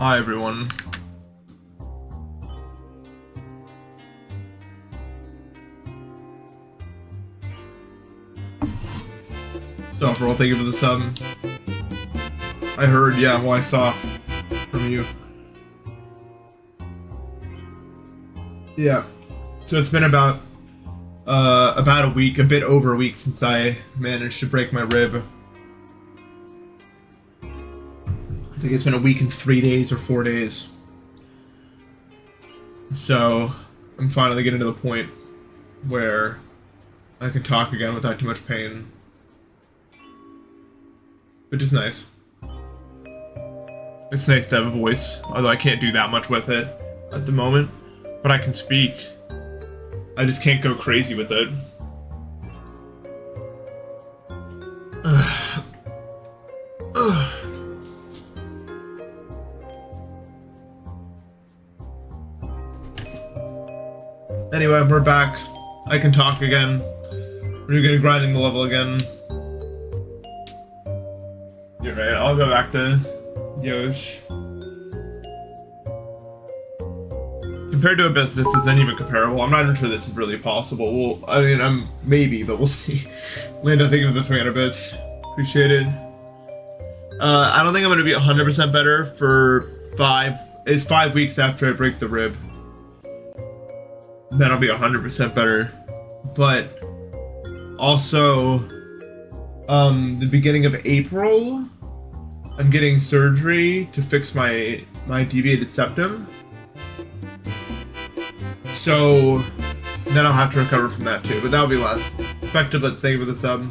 Hi everyone. So for all, thank you for the sub. I heard, yeah, well I saw from you. Yeah. So it's been about a week, a bit over a week since I managed to break my rib. I think it's been a week and 3 days or 4 days. So I'm finally getting to the point where I can talk again without too much pain. Which is nice. It's nice to have a voice, although I can't do that much with it at the moment. But I can speak. I just can't go crazy with it. Anyway, we're back. I can talk again. We're gonna grinding the level again. You're right, I'll go back to Yosh. Compared to Abyss, this isn't even comparable. I'm not even sure this is really possible. Well, I mean, maybe, but we'll see. Lando, thank you for the 300 bits. Appreciate it. I don't think I'm gonna be 100% better for 5 weeks after I break the rib. Then I'll be 100% better. But also, the beginning of April, I'm getting surgery to fix my deviated septum. So then I'll have to recover from that too, but that'll be less. Spectablets, thank you for the sub.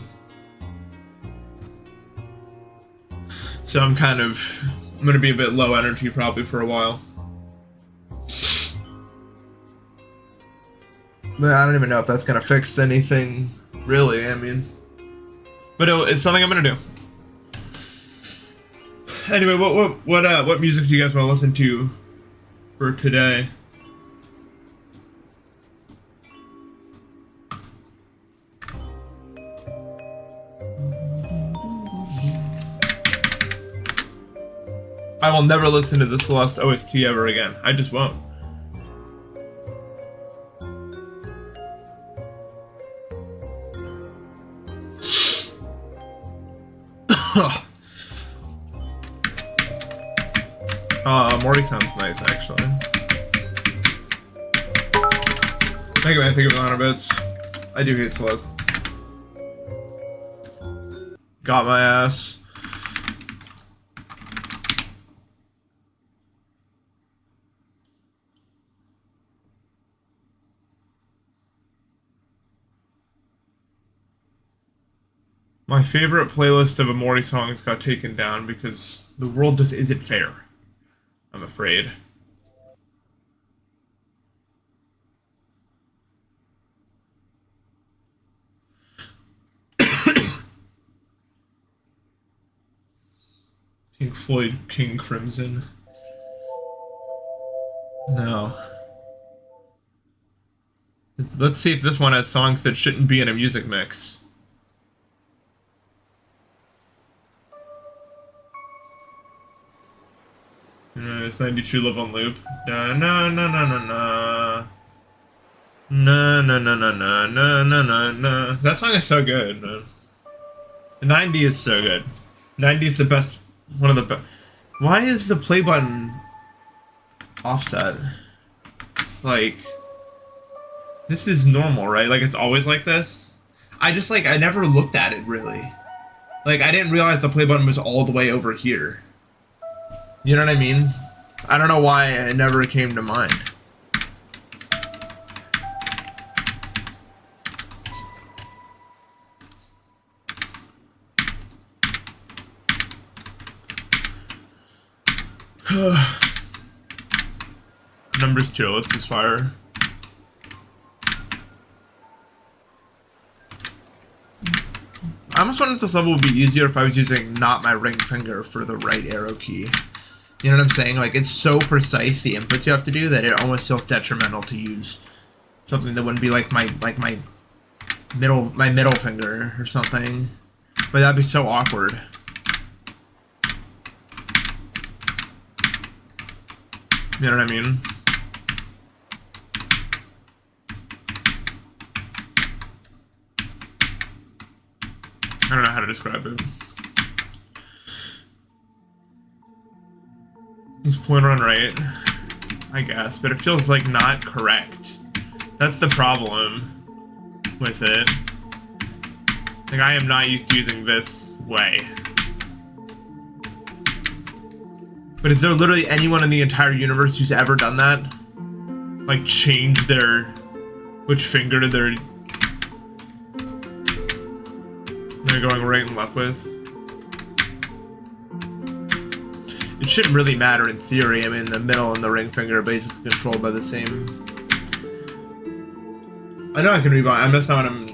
So I'm gonna be a bit low energy probably for a while. But I don't even know if that's gonna fix anything, really. I mean, but it's something I'm gonna do. Anyway, what music do you guys want to listen to for today? I will never listen to the Celeste OST ever again. I just won't. Morty sounds nice, actually. Thank you, man. Thank you for the 100 bits. I do hate Celeste. Got my ass. My favorite playlist of Amori songs got taken down because the world just isn't fair. I'm afraid. Pink Floyd, King Crimson. No. Let's see if this one has songs that shouldn't be in a music mix. It's 92 Live on Loop. Na na na na na na. Na na na na na na na na na. That song is so good, man. The 90 is so good. 90 is the best, one of the best. Why is the play button offset? Like, this is normal, right? Like, it's always like this? I never looked at it, really. Like, I didn't realize the play button was all the way over here. You know what I mean? I don't know why it never came to mind. Numbers 2, let's just fire. I almost wonder if this level would be easier if I was using not my ring finger for the right arrow key. You know what I'm saying? Like, it's so precise, the inputs you have to do, that it almost feels detrimental to use something that wouldn't be like my middle finger or something. But that'd be so awkward. You know what I mean? I don't know how to describe it. It's pointer on right, I guess, but it feels like not correct. That's the problem with it. Like, I am not used to using this way. But is there literally anyone in the entire universe who's ever done that? Like, changed their... which finger they're going right and left with? It shouldn't really matter in theory. I mean, the middle and the ring finger are basically controlled by the same... I know I can rebind. I'm just not what I'm...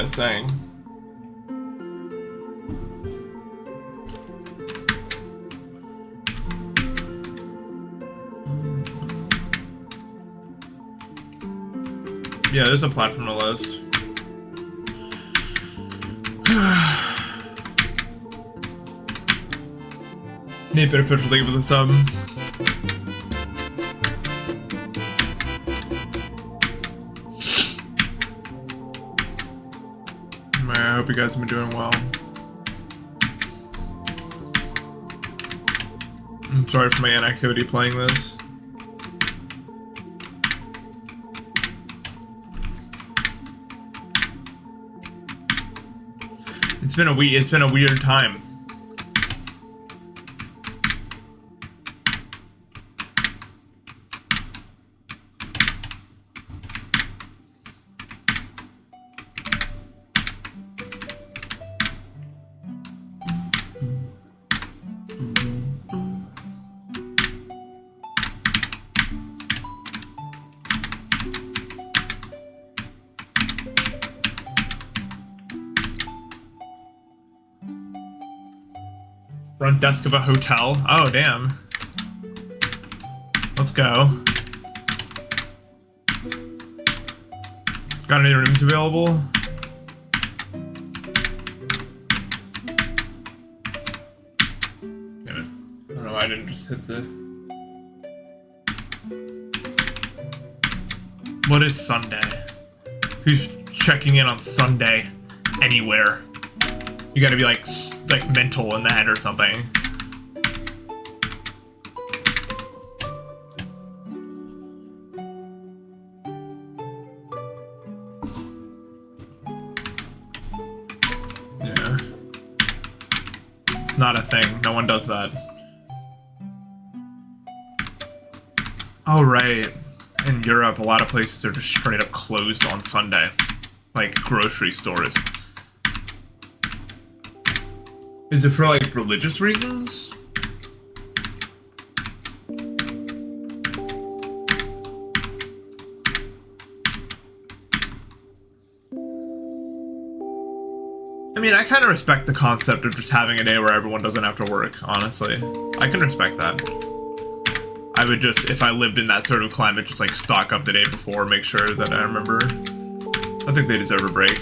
saying. Yeah, there's a platform to list. Nate better put leave with a sub. I hope you guys have been doing well. I'm sorry for my inactivity playing this. It's been a weird time. Front desk of a hotel. Oh, damn. Let's go. Got any rooms available? Damn it. I don't know why I didn't just hit the... What is Sunday? Who's checking in on Sunday anywhere? You gotta be like mental in the head or something. Yeah. It's not a thing. No one does that. Oh, right. In Europe, a lot of places are just straight up closed on Sunday. Like grocery stores. Is it for, like, religious reasons? I mean, I kind of respect the concept of just having a day where everyone doesn't have to work, honestly. I can respect that. I would just, if I lived in that sort of climate, just, like, stock up the day before, make sure that I remember. I think they deserve a break.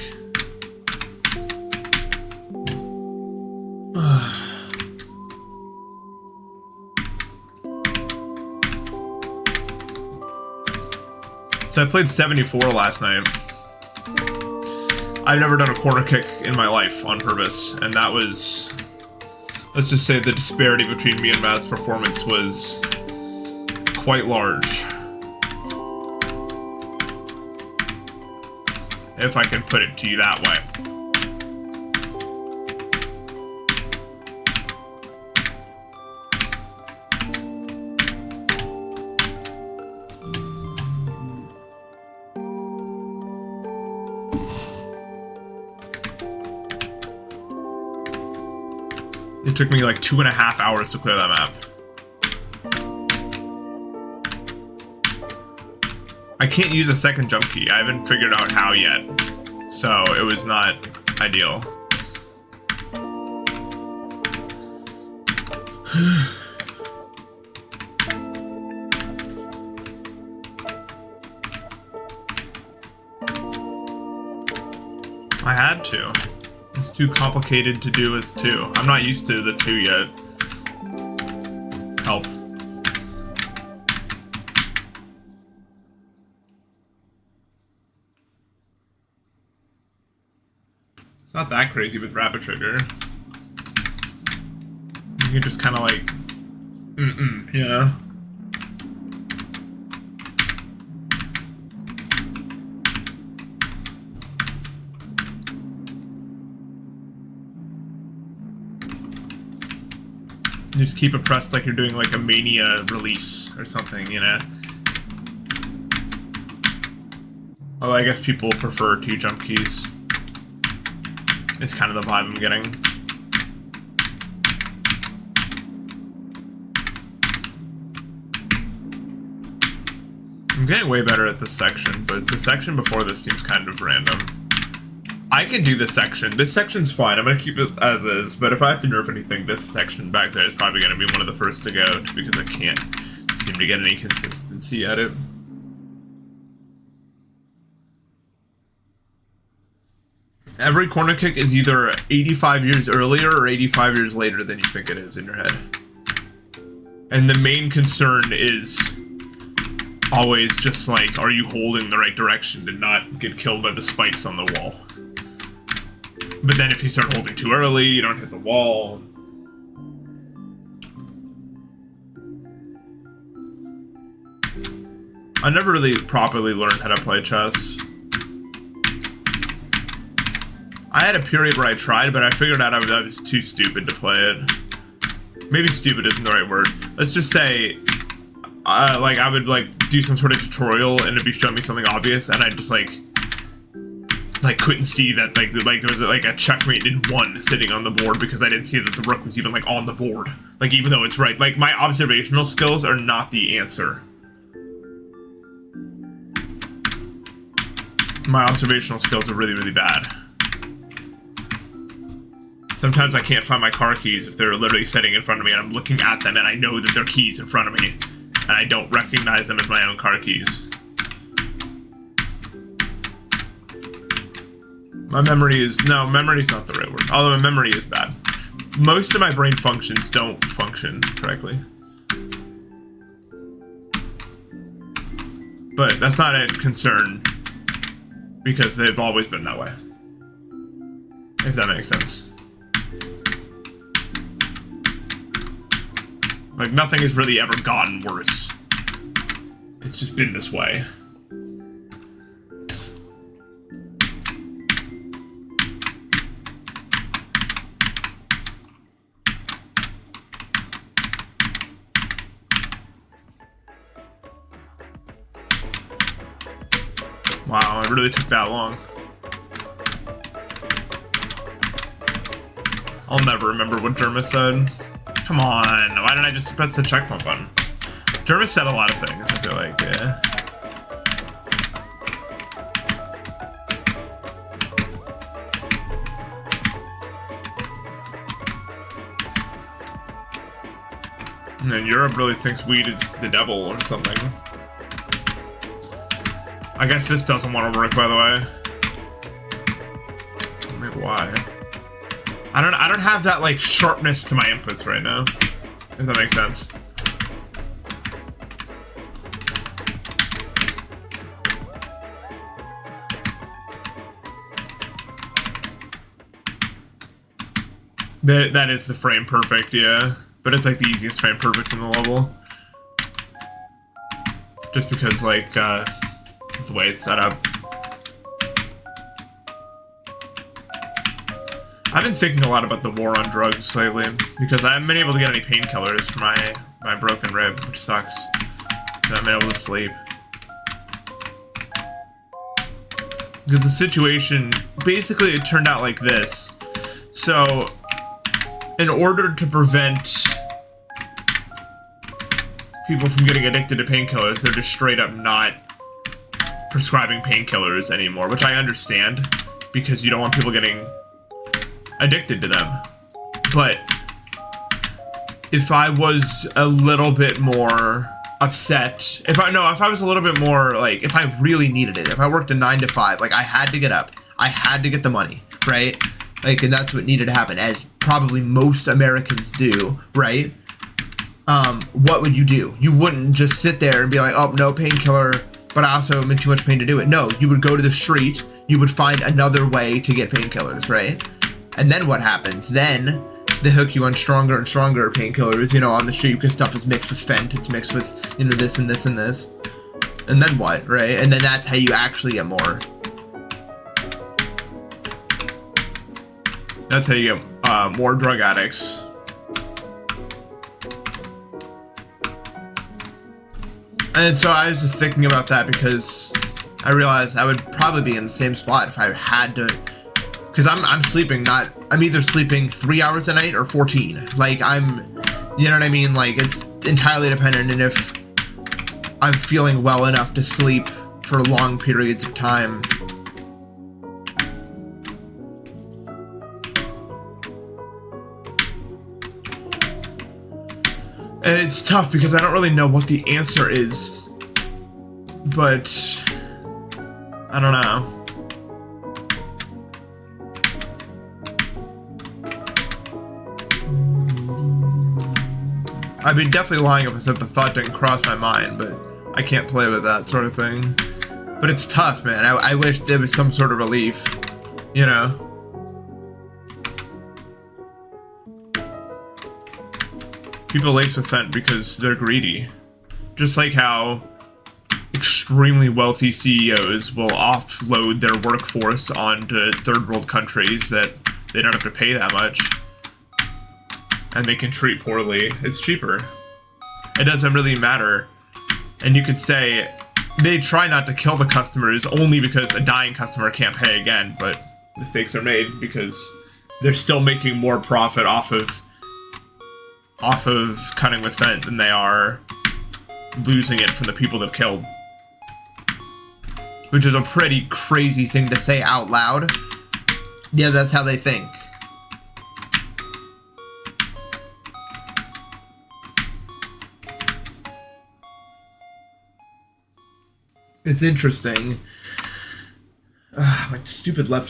So I played 74 last night. I've never done a corner kick in my life on purpose, and that was... Let's just say the disparity between me and Matt's performance was quite large. If I can put it to you that way. It took me like 2.5 hours to clear that map. I can't use a second jump key. I haven't figured out how yet. So it was not ideal. I had to. It's too complicated to do as 2. I'm not used to the 2 yet. help. It's not that crazy with rapid trigger. You can just kind of like, you know? You just keep it pressed like you're doing like a Mania release or something, you know? Although I guess people prefer 2 jump keys. It's kind of the vibe I'm getting. I'm getting way better at this section, but the section before this seems kind of random. I can do this section. This section's fine. I'm going to keep it as is, but if I have to nerf anything, this section back there is probably going to be one of the first to go, because I can't seem to get any consistency at it. Every corner kick is either 85 years earlier or 85 years later than you think it is in your head. And the main concern is always just like, are you holding the right direction to not get killed by the spikes on the wall? But then if you start holding too early, you don't hit the wall. I never really properly learned how to play chess. I had a period where I tried, but I figured out I was too stupid to play it. Maybe stupid isn't the right word. Let's just say, like, I would, like, do some sort of tutorial and it'd be showing me something obvious, and I just, like couldn't see that, like there was, like, a checkmate in 1 sitting on the board because I didn't see that the rook was even, like, on the board. Like, even though it's right. Like, my observational skills are not the answer. My observational skills are really, really bad. Sometimes I can't find my car keys if they're literally sitting in front of me and I'm looking at them and I know that they're keys in front of me and I don't recognize them as my own car keys. My memory is... No, memory's not the right word. Although my memory is bad. Most of my brain functions don't function correctly. But that's not a concern because they've always been that way. If that makes sense. Like, nothing has really ever gotten worse. It's just been this way. Wow, it really took that long. I'll never remember what Derma said. Come on, why didn't I just press the checkpoint button? Derma said a lot of things, I feel like, yeah. And then Europe really thinks weed is the devil or something. I guess this doesn't want to work, by the way. Maybe why? I don't have that, like, sharpness to my inputs right now. If that makes sense. That is the frame perfect, yeah. But it's, like, the easiest frame perfect in the level. Just because, like, the way it's set up. I've been thinking a lot about the war on drugs lately, because I haven't been able to get any painkillers for my broken rib, which sucks. I haven't been able to sleep. Because the situation, basically it turned out like this. So, in order to prevent people from getting addicted to painkillers, they're just straight up not prescribing painkillers anymore, which I understand, because you don't want people getting addicted to them. But if I was a little bit more upset, if I was a little bit more, like, if I really needed it, if I worked a 9 to 5, like, I had to get up, I had to get the money, right? Like, and that's what needed to happen, as probably most Americans do, right? what would you do? You wouldn't just sit there and be like, oh, no painkiller, but I also am in too much pain to do it. No, you would go to the street, you would find another way to get painkillers, right? And then what happens? Then they hook you on stronger and stronger painkillers, you know, on the street, because stuff is mixed with fent, it's mixed with, you know, this and this and this. And then what, right? And then that's how you actually get more. That's how you get more drug addicts. And so I was just thinking about that because I realized I would probably be in the same spot if I had to, because I'm sleeping I'm either sleeping 3 hours a night or 14. Like you know what I mean? Like it's entirely dependent on if I'm feeling well enough to sleep for long periods of time. And it's tough because I don't really know what the answer is, but I don't know. I'd be definitely lying if I said the thought didn't cross my mind, but I can't play with that sort of thing. But it's tough, man. I wish there was some sort of relief, you know? People lace with fent because they're greedy. Just like how extremely wealthy CEOs will offload their workforce onto third world countries that they don't have to pay that much. And they can treat poorly. It's cheaper. It doesn't really matter. And you could say they try not to kill the customers only because a dying customer can't pay again, but mistakes are made because they're still making more profit off of cutting with fent than they are losing it from the people they've killed. Which is a pretty crazy thing to say out loud. Yeah, that's how they think. It's interesting. My stupid my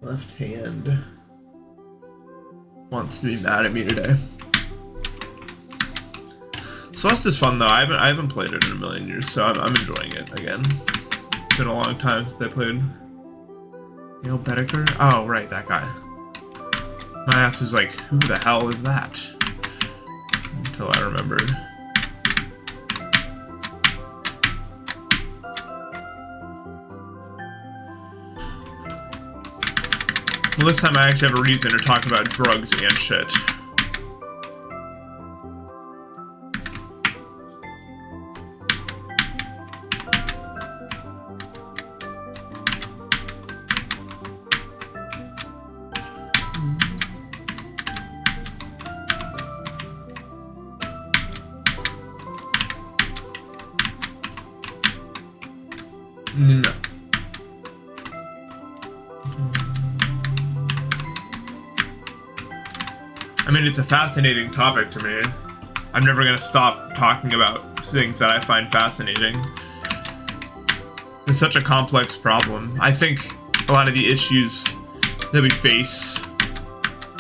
left hand wants to be mad at me today. Celeste is fun though. I haven't played it in a million years, so I'm enjoying it again. It's been a long time since I played. Neil Bedecker? Oh right, that guy. My ass was like, who the hell is that? Until I remembered. Well, this time I actually have a reason to talk about drugs and shit. No. I mean, it's a fascinating topic to me. I'm never gonna stop talking about things that I find fascinating. It's such a complex problem. I think a lot of the issues that we face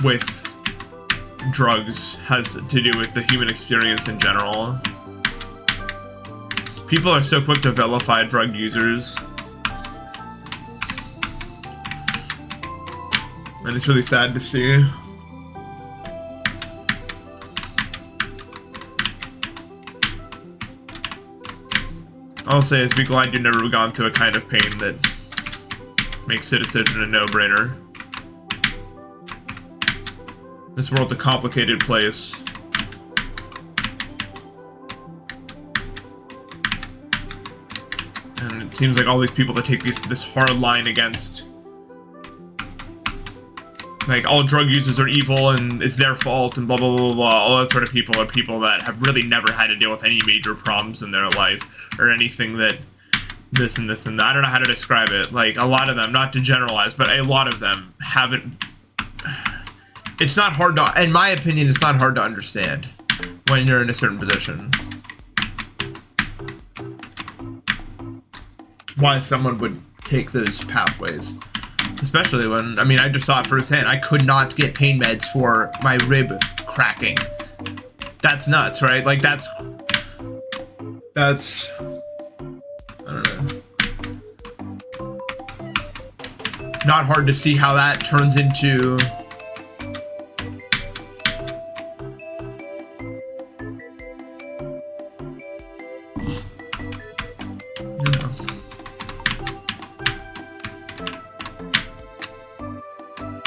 with drugs has to do with the human experience in general. People are so quick to vilify drug users. And it's really sad to see. All I'll say is be glad you've never gone through a kind of pain that makes the decision a no-brainer. This world's a complicated place. And it seems like all these people that take this hard line against, like, all drug users are evil and it's their fault and blah blah blah blah, all that sort of people are people that have really never had to deal with any major problems in their life or anything that this and that. I don't know how to describe it. Like, a lot of them, not to generalize, but a lot of them haven't. It's not hard to, in my opinion, it's not hard to understand when you're in a certain position. Why someone would take those pathways. Especially when, I mean, I just saw it firsthand. I could not get pain meds for my rib cracking. That's nuts, right? Like, that's, I don't know. Not hard to see how that turns into,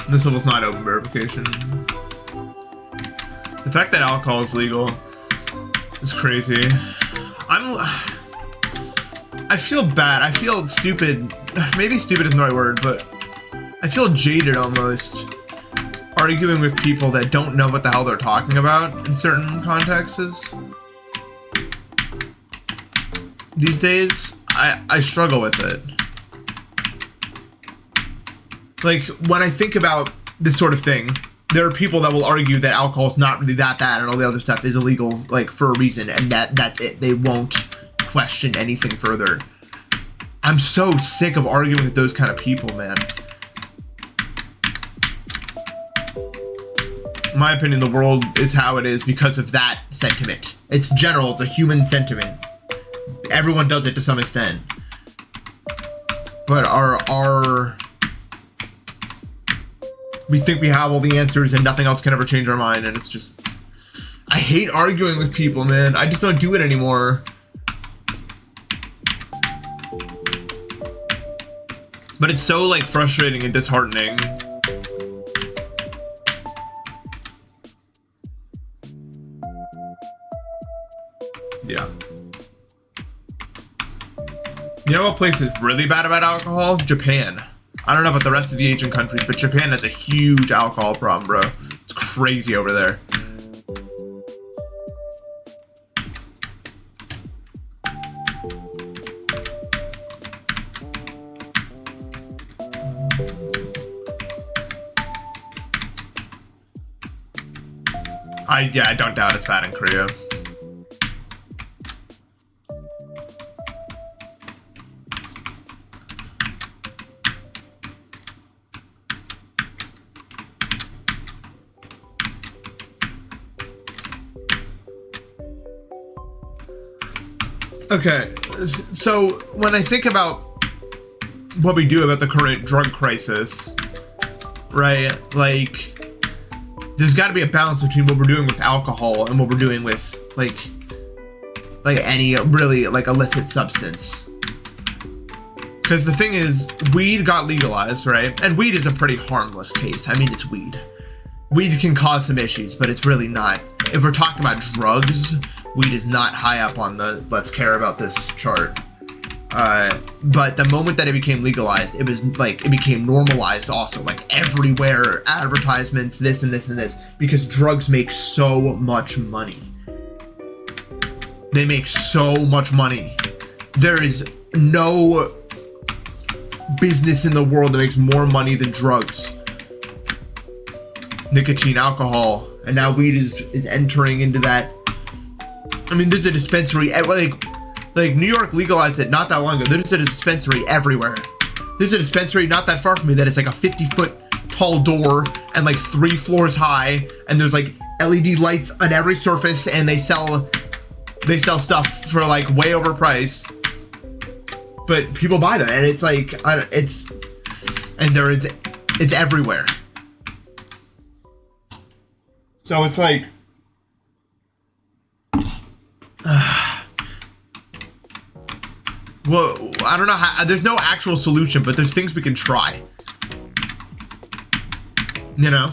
this level's not open verification. The fact that alcohol is legal is crazy. I feel bad. I feel stupid. Maybe stupid isn't the right word, but I feel jaded almost arguing with people that don't know what the hell they're talking about in certain contexts. These days, I struggle with it. Like, when I think about this sort of thing, there are people that will argue that alcohol is not really that bad and all the other stuff is illegal, like, for a reason, and that's it. They won't question anything further. I'm so sick of arguing with those kind of people, man. In my opinion, the world is how it is because of that sentiment. It's general, it's a human sentiment. Everyone does it to some extent. But we think we have all the answers and nothing else can ever change our mind, and it's just, I hate arguing with people, man. I just don't do it anymore. But it's so, like, frustrating and disheartening. Yeah. You know what place is really bad about alcohol? Japan. I don't know about the rest of the Asian countries, but Japan has a huge alcohol problem, bro. It's crazy over there. I don't doubt it's bad in Korea. Okay, so when I think about what we do about the current drug crisis, right, like, there's got to be a balance between what we're doing with alcohol and what we're doing with, like any really, like, illicit substance. Because the thing is, weed got legalized, right? And weed is a pretty harmless case. I mean, it's weed. Weed can cause some issues, but it's really not. If we're talking about drugs, weed is not high up on the let's care about this chart. But the moment that it became legalized, it was like, it became normalized also, like everywhere, advertisements, this and this and this, because drugs make so much money. They make so much money. There is no business in the world that makes more money than drugs. Nicotine, alcohol, and now weed is entering into that. I mean, there's a dispensary, like New York legalized it not that long ago. There's a dispensary everywhere. There's a dispensary not that far from me that is like a 50-foot tall door and like 3 floors high, and there's like LED lights on every surface, and they sell stuff for like way overpriced, but people buy them, and it's like it's everywhere. So it's like, well, I don't know how, there's no actual solution, but there's things we can try. You know?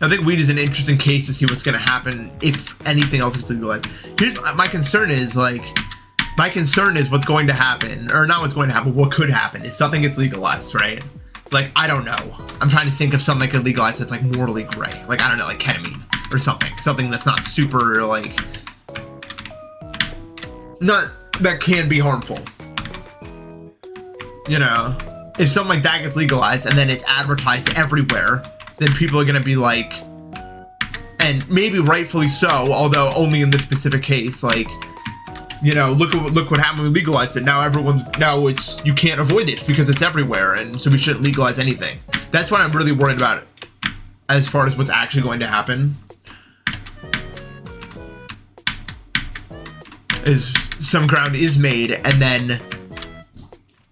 I think weed is an interesting case to see what's going to happen if anything else gets legalized. Here's my concern is, like, what's going to happen, or not what's going to happen, what could happen is something gets legalized, right? Like, I don't know. I'm trying to think of something that could legalize that's like morally gray. Like, I don't know, like ketamine or something. Something that's not super, like, not, that can be harmful. You know? If something like that gets legalized and then it's advertised everywhere, then people are gonna be like, and maybe rightfully so, although only in this specific case, like, you know, look what happened when we legalized it. Now it's you can't avoid it because it's everywhere, and so we shouldn't legalize anything. That's what I'm really worried about as far as what's actually going to happen. Is some ground is made and then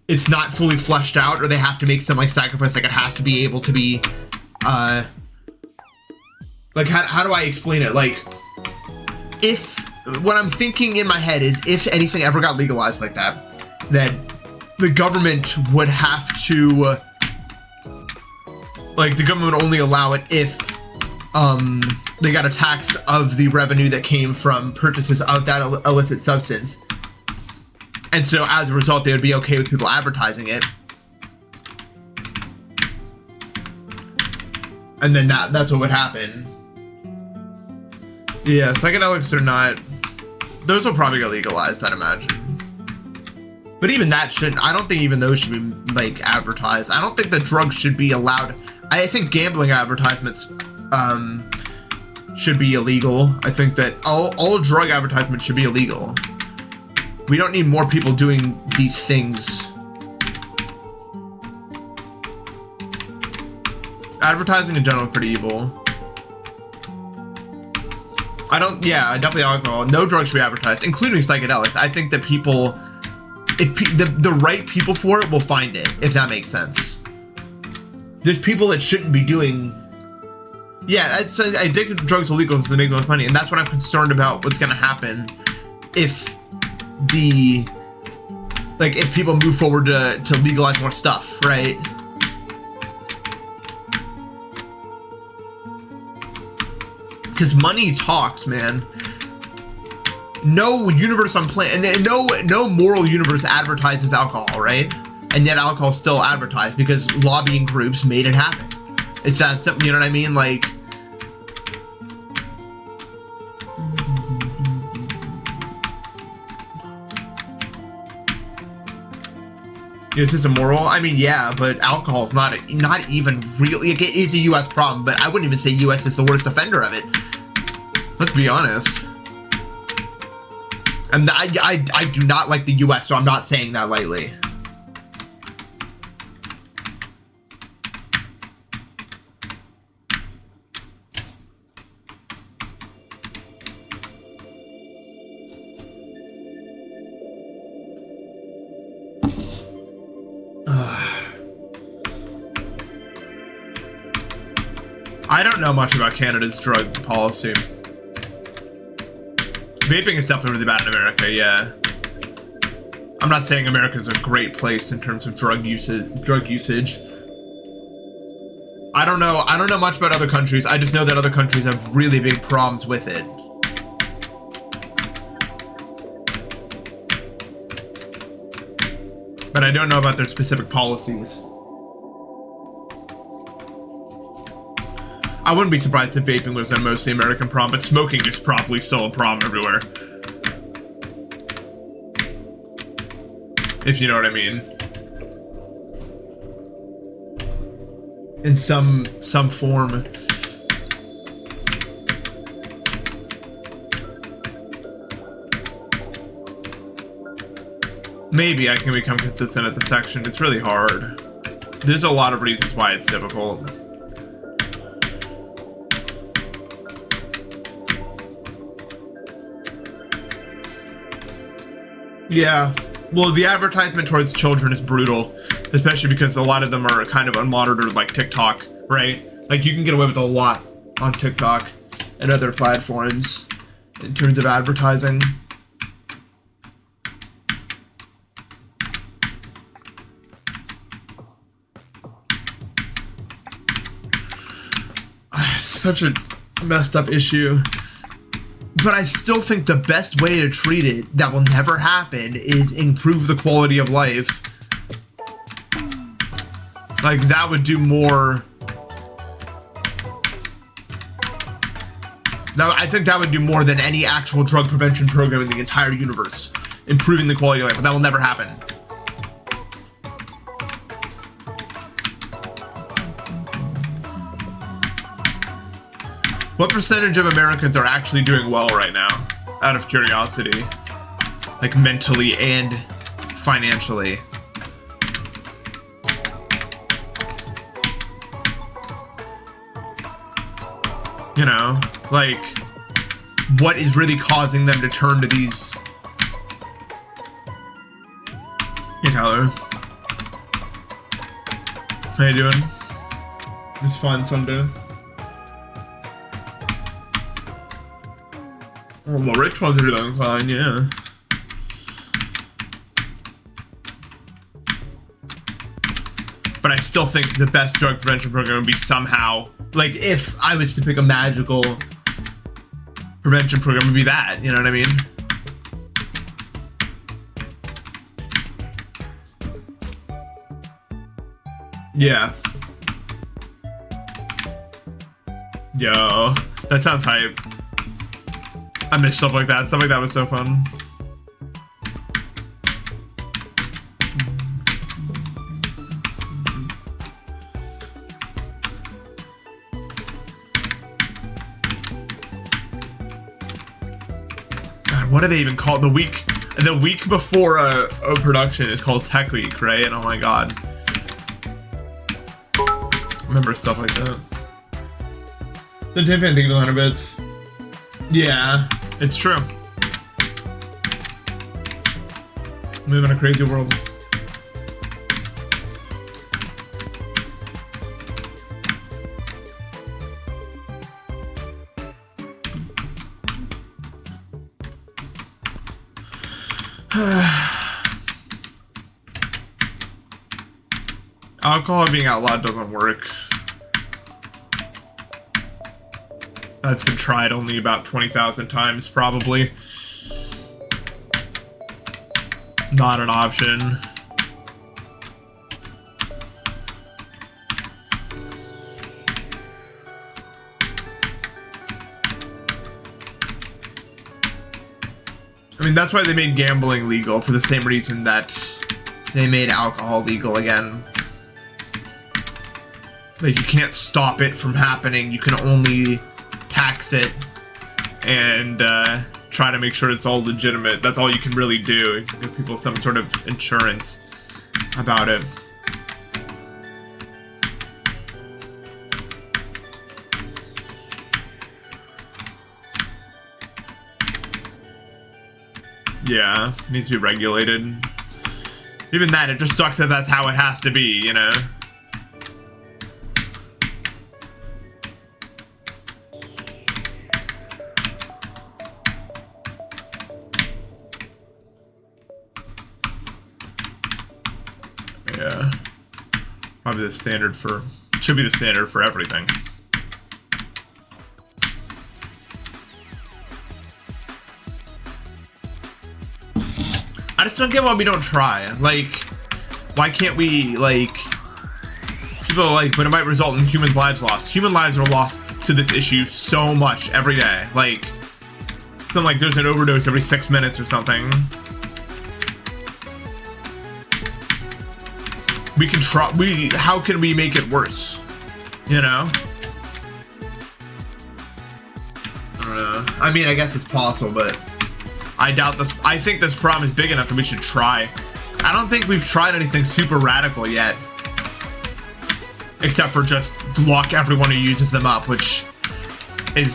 it's not fully fleshed out, or they have to make some like sacrifice, like it has to be able to be like how do I explain it? Like, if what I'm thinking in my head is if anything ever got legalized like that, that the government would have to like the government would only allow it if they got a tax of the revenue that came from purchases of that illicit substance. And so as a result, they would be okay with people advertising it. And then that's what would happen. Yeah, psychedelics are not... Those will probably get legalized, I'd imagine. But even that shouldn't... I don't think even those should be, like, advertised. I don't think that drugs should be allowed... I think gambling advertisements should be illegal. I think that all drug advertisements should be illegal. We don't need more people doing these things. Advertising in general is pretty evil. Definitely alcohol. No drugs should be advertised, including psychedelics. I think that people, if the right people for it will find it, if that makes sense. There's people that shouldn't be doing. Yeah, it's addicted to drugs illegal because they make the most money, and that's what I'm concerned about. What's going to happen if if people move forward to legalize more stuff, right? Because money talks, man. No universe on planet, and no moral universe advertises alcohol, right? And yet alcohol is still advertised because lobbying groups made it happen. It's that simple, you know what I mean? Like, is this immoral? I mean, yeah, but alcohol is not even really. It is a U.S. problem, but I wouldn't even say U.S. is the worst offender of it. Let's be honest. And I do not like the U.S., so I'm not saying that lightly. I don't know much about Canada's drug policy. Vaping is definitely really bad in America, yeah. I'm not saying America's a great place in terms of drug usage. I don't know much about other countries. I just know that other countries have really big problems with it. But I don't know about their specific policies. I wouldn't be surprised if vaping was a mostly American problem, but smoking is probably still a problem everywhere. If you know what I mean. In some form. Maybe I can become consistent at the section. It's really hard. There's a lot of reasons why it's difficult. Yeah, well, the advertisement towards children is brutal, especially because a lot of them are kind of unmonitored, like TikTok, right? Like, you can get away with a lot on TikTok and other platforms in terms of advertising. Such a messed up issue. But I still think the best way to treat it, that will never happen, is improve the quality of life. Like, that would do more. Now, I think that would do more than any actual drug prevention program in the entire universe. Improving the quality of life, but that will never happen. What percentage of Americans are actually doing well right now, out of curiosity? like mentally and financially. You know, like, what is really causing them to turn to these? Hey, Tyler. How you doing? Just fine Sunday. Oh, well, Rich ones are doing fine, yeah. But I still think the best drug prevention program would be somehow, like, if I was to pick a magical prevention program, would be that, you know what I mean? Yeah. Yo, that sounds hype. I miss stuff like that. Stuff like that was so fun. God, what do they even call it? The week before a production is called Tech Week, right? And oh my god. Remember stuff like that. The tip and think of 100 bits. Yeah, it's true. We live in a crazy world. Alcohol being outlawed doesn't work. That's been tried only about 20,000 times, probably. Not an option. I mean, that's why they made gambling legal, for the same reason that they made alcohol legal again. Like, you can't stop it from happening, you can only tax it and try to make sure it's all legitimate. That's all you can really do. Give people some sort of insurance about it. Yeah, it needs to be regulated. Even that, it just sucks that that's how it has to be, you know? Yeah. Probably the standard for... should be the standard for everything. I just don't get why we don't try. Like, why can't we, like... People are like, but it might result in human lives lost. Human lives are lost to this issue so much every day. Like, something like there's an overdose every 6 minutes or something. We can try, how can we make it worse? You know? I don't know. I mean, I guess it's possible, but I doubt this. I think this problem is big enough that we should try. I don't think we've tried anything super radical yet. Except for just block everyone who uses them up, which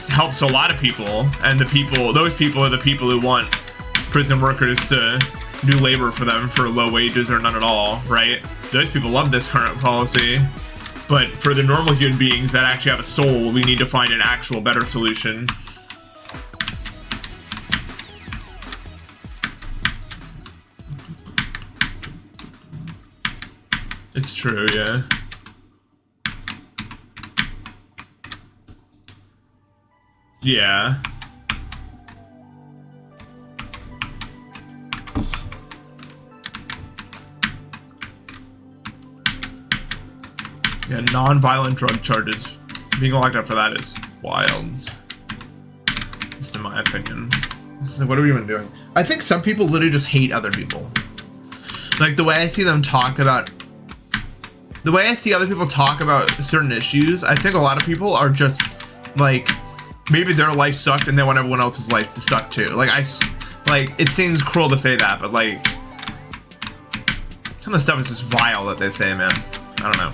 helps a lot of people. And those people are the people who want prison workers to do labor for them for low wages or none at all, right? Those people love this current policy. But for the normal human beings that actually have a soul, we need to find an actual better solution. It's true, yeah. Yeah. Yeah, non-violent drug charges. Being locked up for that is wild. Just in my opinion. So what are we even doing? I think some people literally just hate other people. Like, the way I see them talk about... The way I see other people talk about certain issues, I think a lot of people are just, like... Maybe their life sucked and they want everyone else's life to suck too. Like, like, it seems cruel to say that, but like, some of the stuff is just vile that they say, man. I don't know.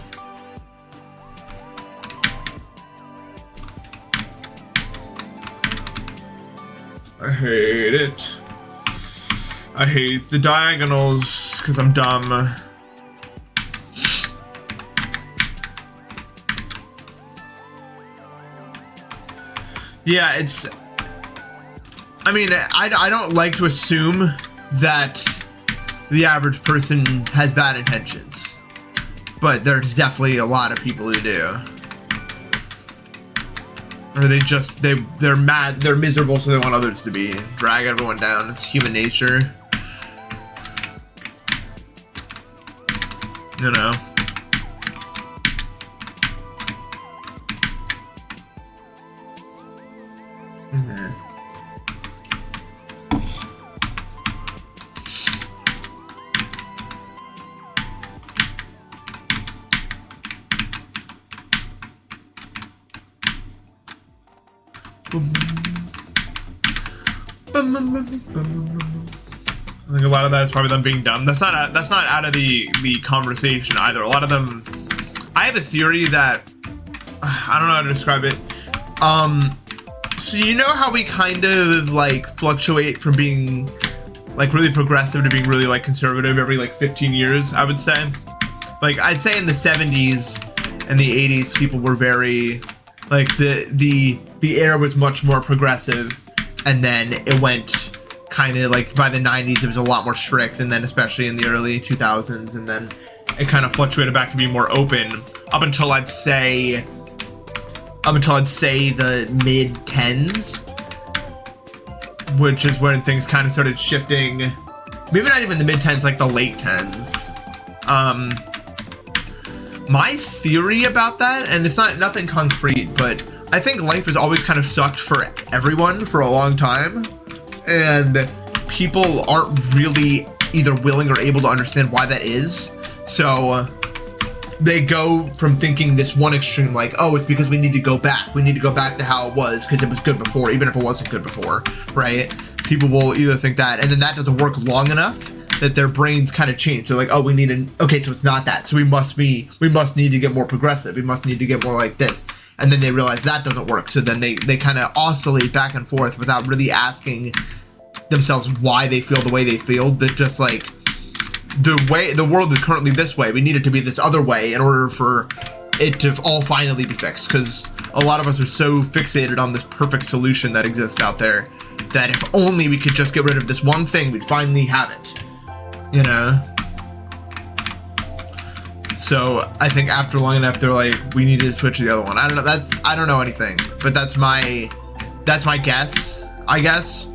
I hate it. I hate the diagonals because I'm dumb. Yeah, it's... I mean, I don't like to assume that the average person has bad intentions. But there's definitely a lot of people who do. Or they just, they're mad, they're miserable, so they want others to be. Drag everyone down. It's human nature. You know. I think a lot of that is probably them being dumb. That's not out of the conversation either. A lot of them, I have a theory that I don't know how to describe it. So you know how we kind of like fluctuate from being like really progressive to being really like conservative every like 15 years, I would say. Like I'd say in the 70s and the 80s, people were very like the air was much more progressive, and then it went kind of like by the 90s it was a lot more strict, and then especially in the early 2000s, and then it kind of fluctuated back to being more open up until I'd say the mid 10s, which is when things kind of started shifting. Maybe not even the mid 10s, like the late 10s. My theory about that, and it's nothing concrete, but I think life has always kind of sucked for everyone for a long time, and people aren't really either willing or able to understand why that is. So they go from thinking this one extreme, like, oh, it's because we need to go back. We need to go back to how it was because it was good before, even if it wasn't good before, right? People will either think that, and then that doesn't work long enough that their brains kind of change. They're like, oh, we need okay, so it's not that. So we must need to get more progressive. We must need to get more like this. And then they realize that doesn't work. So then they kind of oscillate back and forth without really asking themselves why they feel the way they feel. They're just like, the world is currently this way. We need it to be this other way in order for it to all finally be fixed. Because a lot of us are so fixated on this perfect solution that exists out there that if only we could just get rid of this one thing, we'd finally have it. You know? So I think after long enough, they're like, we need to switch to the other one. I don't know. I don't know anything, but that's my guess, I guess.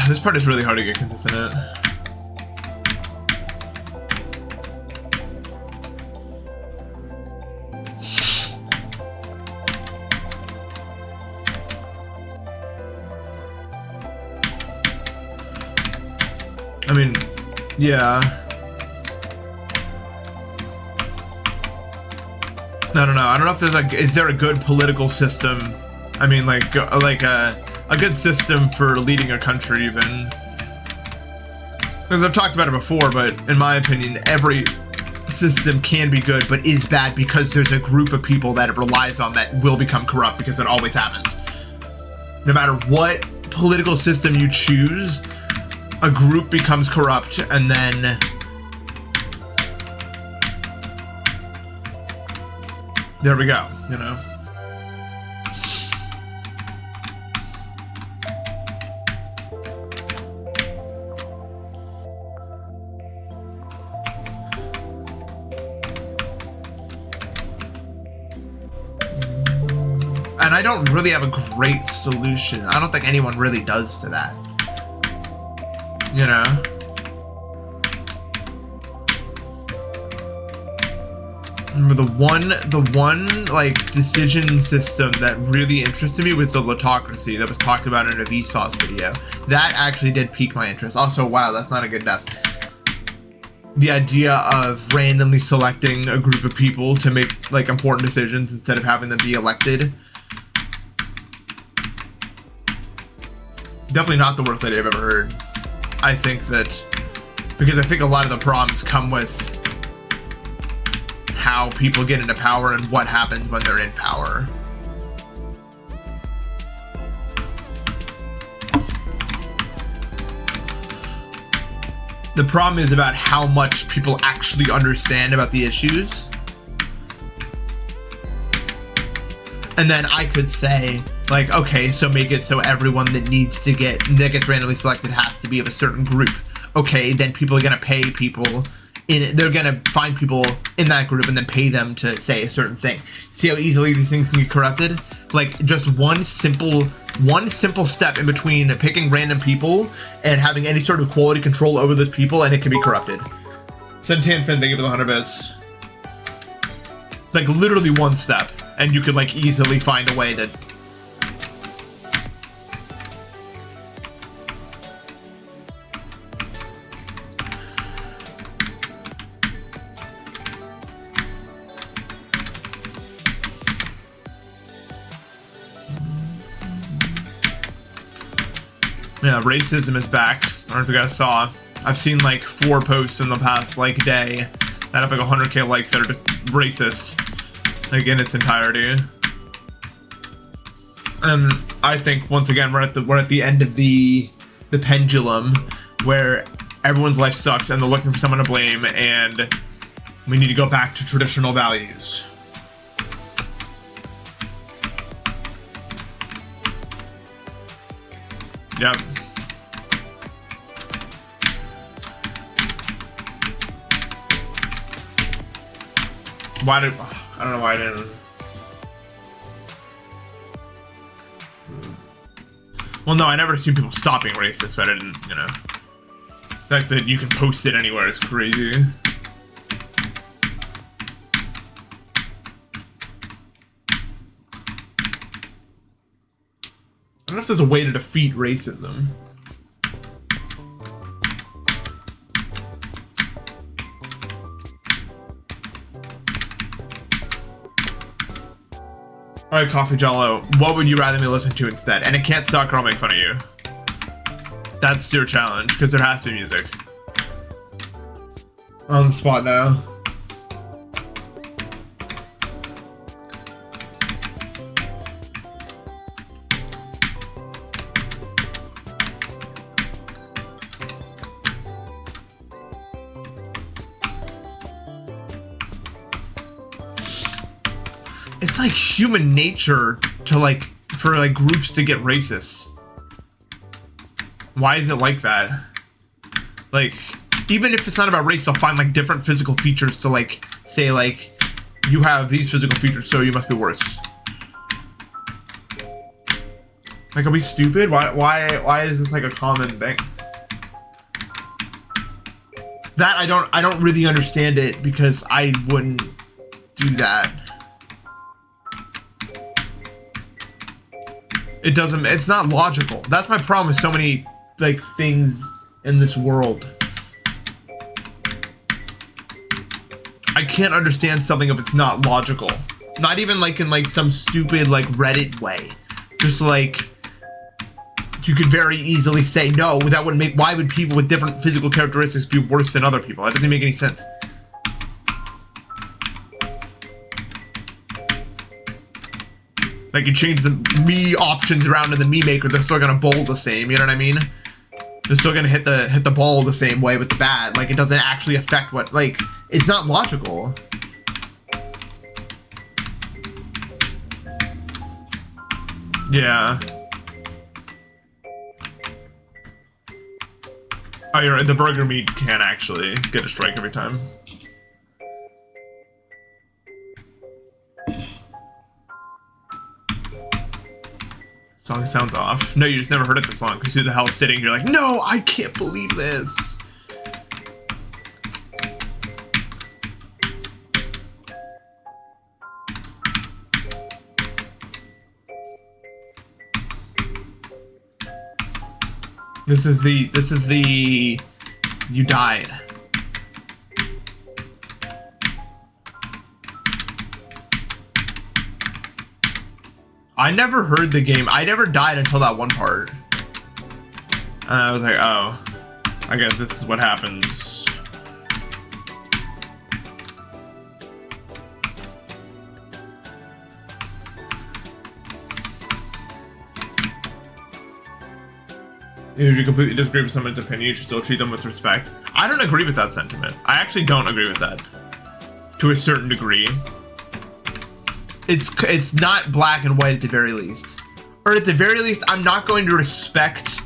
This part is really hard to get consistent at. I mean, yeah. I don't know. I don't know if there's like, is there a good political system? I mean, like a good system for leading a country, even. Because I've talked about it before, but in my opinion, every system can be good, but is bad because there's a group of people that it relies on that will become corrupt, because it always happens. No matter what political system you choose, a group becomes corrupt, and then there we go, you know. And I don't really have a great solution. I don't think anyone really does to that. You know? Remember the one like decision system that really interested me was the lotocracy that was talked about in a Vsauce video. That actually did pique my interest. Also, wow, that's not a good death. the idea of randomly selecting a group of people to make like important decisions instead of having them be elected. Definitely not the worst idea I've ever heard. I think that, because I think a lot of the problems come with how people get into power and what happens when they're in power. The problem is about how much people actually understand about the issues. And then I could say, like, okay, so make it so everyone that gets randomly selected has to be of a certain group. Okay, then people are gonna pay people they're gonna find people in that group and then pay them to say a certain thing. See how easily these things can get corrupted? Like, just one simple step in between picking random people and having any sort of quality control over those people, and it can be corrupted. Sentan Fin, thank you for the 100 bits. Like, literally one step, and you could, like, easily find a way to... Yeah, racism is back. I don't know if you guys saw. I've seen like 4 posts in the past like day that have like 100k likes that are just racist, like in its entirety. And I think once again we're at the end of the pendulum where everyone's life sucks and they're looking for someone to blame, and we need to go back to traditional values. Yep. I don't know why I didn't. Well, no, I never seen people stop being racist, but I didn't, you know. The fact that you can post it anywhere is crazy. I don't know if there's a way to defeat racism. Alright, Coffee Jello, what would you rather me listen to instead? And it can't suck or I'll make fun of you. That's your challenge, because there has to be music. On the spot now. It's like human nature to like, for like groups to get racist. Why is it like that? Like, even if it's not about race, they'll find like different physical features to like, say like, you have these physical features, so you must be worse. Like, are we stupid? Why is this like a common thing? That I don't really understand it, because I wouldn't do that. It's not logical. That's my problem with so many, like, things in this world. I can't understand something if it's not logical. Not even, like, in, like, some stupid, like, Reddit way. Just, like, you could very easily say, no, that wouldn't make, why would people with different physical characteristics be worse than other people? That doesn't make any sense. Like, you change the me options around in the me maker, they're still gonna bowl the same, you know what I mean? They're still gonna hit the ball the same way with the bat. Like, it doesn't actually affect what, like, it's not logical. Yeah. Oh, you're right, the burger meat can actually get a strike every time. Song sounds off. No, you just never heard it, the song, because who the hell's sitting? You're like, no, I can't believe this. This is the you died. I never heard the game. I never died until that one part. And I was like, oh, I guess this is what happens. If you completely disagree with someone's opinion, you should still treat them with respect. I don't agree with that sentiment. I actually don't agree with that. To a certain degree. It's not black and white at the very least. Or at the very least, I'm not going to respect,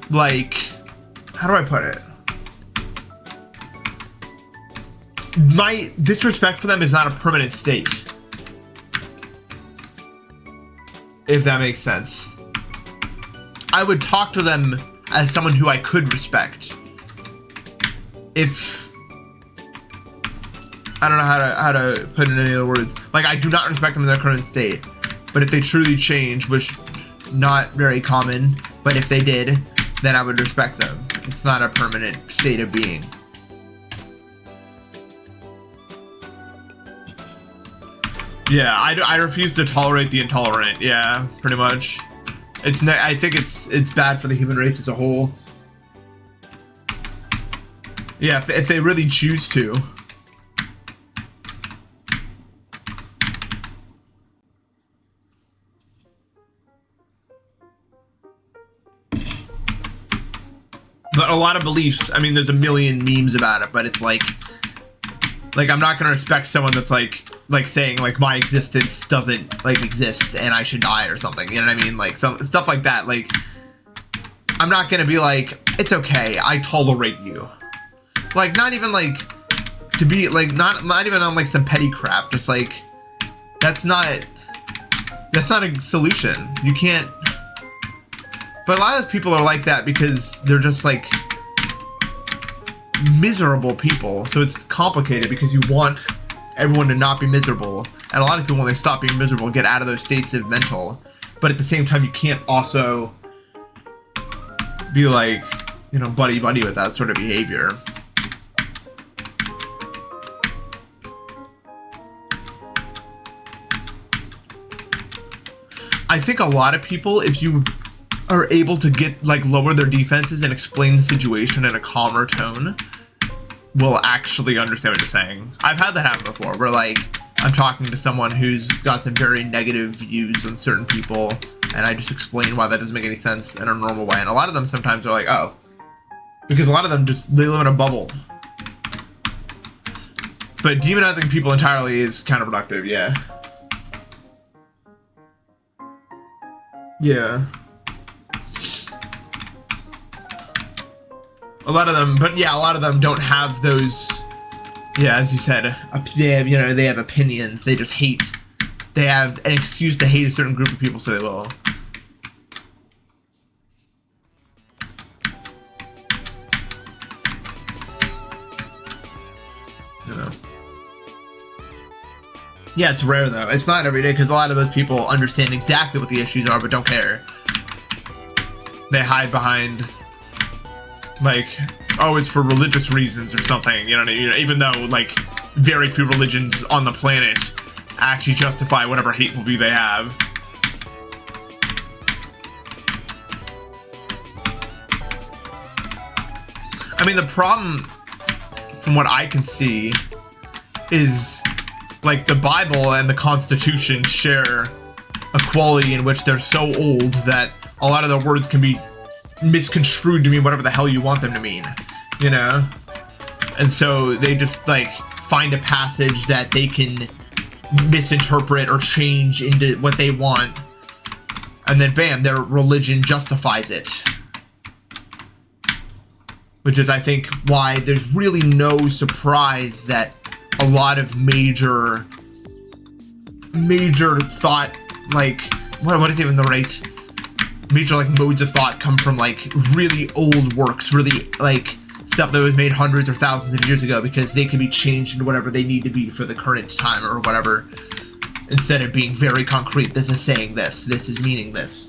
like, how do I put it? My disrespect for them is not a permanent state. If that makes sense. I would talk to them as someone who I could respect. If I don't know how to put it in any other words. Like, I do not respect them in their current state. But if they truly change, which not very common, but if they did, then I would respect them. It's not a permanent state of being. Yeah, I refuse to tolerate the intolerant. Yeah, pretty much. I think it's bad for the human race as a whole. Yeah, if they really choose to. But a lot of beliefs, I mean, there's a million memes about it, but it's like I'm not gonna respect someone that's like saying like my existence doesn't like exist and I should die or something. You know what I mean? Like some stuff like that. Like I'm not gonna be like, it's okay, I tolerate you. Like not even like to be like not even on like some petty crap. Just like that's not a solution. You can't. But a lot of people are like that because they're just like miserable people. So it's complicated because you want everyone to not be miserable. And a lot of people, when they stop being miserable, get out of those states of mental. But at the same time, you can't also be like, you know, buddy with that sort of behavior. I think a lot of people, if you are able to get like lower their defenses and explain the situation in a calmer tone, will actually understand what you're saying. I've had that happen before, where like I'm talking to someone who's got some very negative views on certain people, and I just explain why that doesn't make any sense in a normal way. And a lot of them sometimes are like, oh, because a lot of them they live in a bubble. But demonizing people entirely is counterproductive. Yeah. Yeah. A lot of them, but yeah, a lot of them don't have those, yeah, as you said, they have opinions, they just hate, they have an excuse to hate a certain group of people, so they will. You know. Yeah, it's rare though. It's not every day, because a lot of those people understand exactly what the issues are, but don't care. They hide behind, like, oh, it's for religious reasons or something, you know what I mean? Even though, like, very few religions on the planet actually justify whatever hateful view they have. I mean, the problem, from what I can see, is, like, the Bible and the Constitution share a quality in which they're so old that a lot of their words can be misconstrued to mean whatever the hell you want them to mean, you know? And so they just like find a passage that they can misinterpret or change into what they want, and then bam, their religion justifies it. Which is, I think, why there's really no surprise that a lot of major thought, like, what is even the right major like modes of thought come from like really old works, really like stuff that was made hundreds or thousands of years ago, because they can be changed into whatever they need to be for the current time or whatever, instead of being very concrete. This is saying this is meaning this.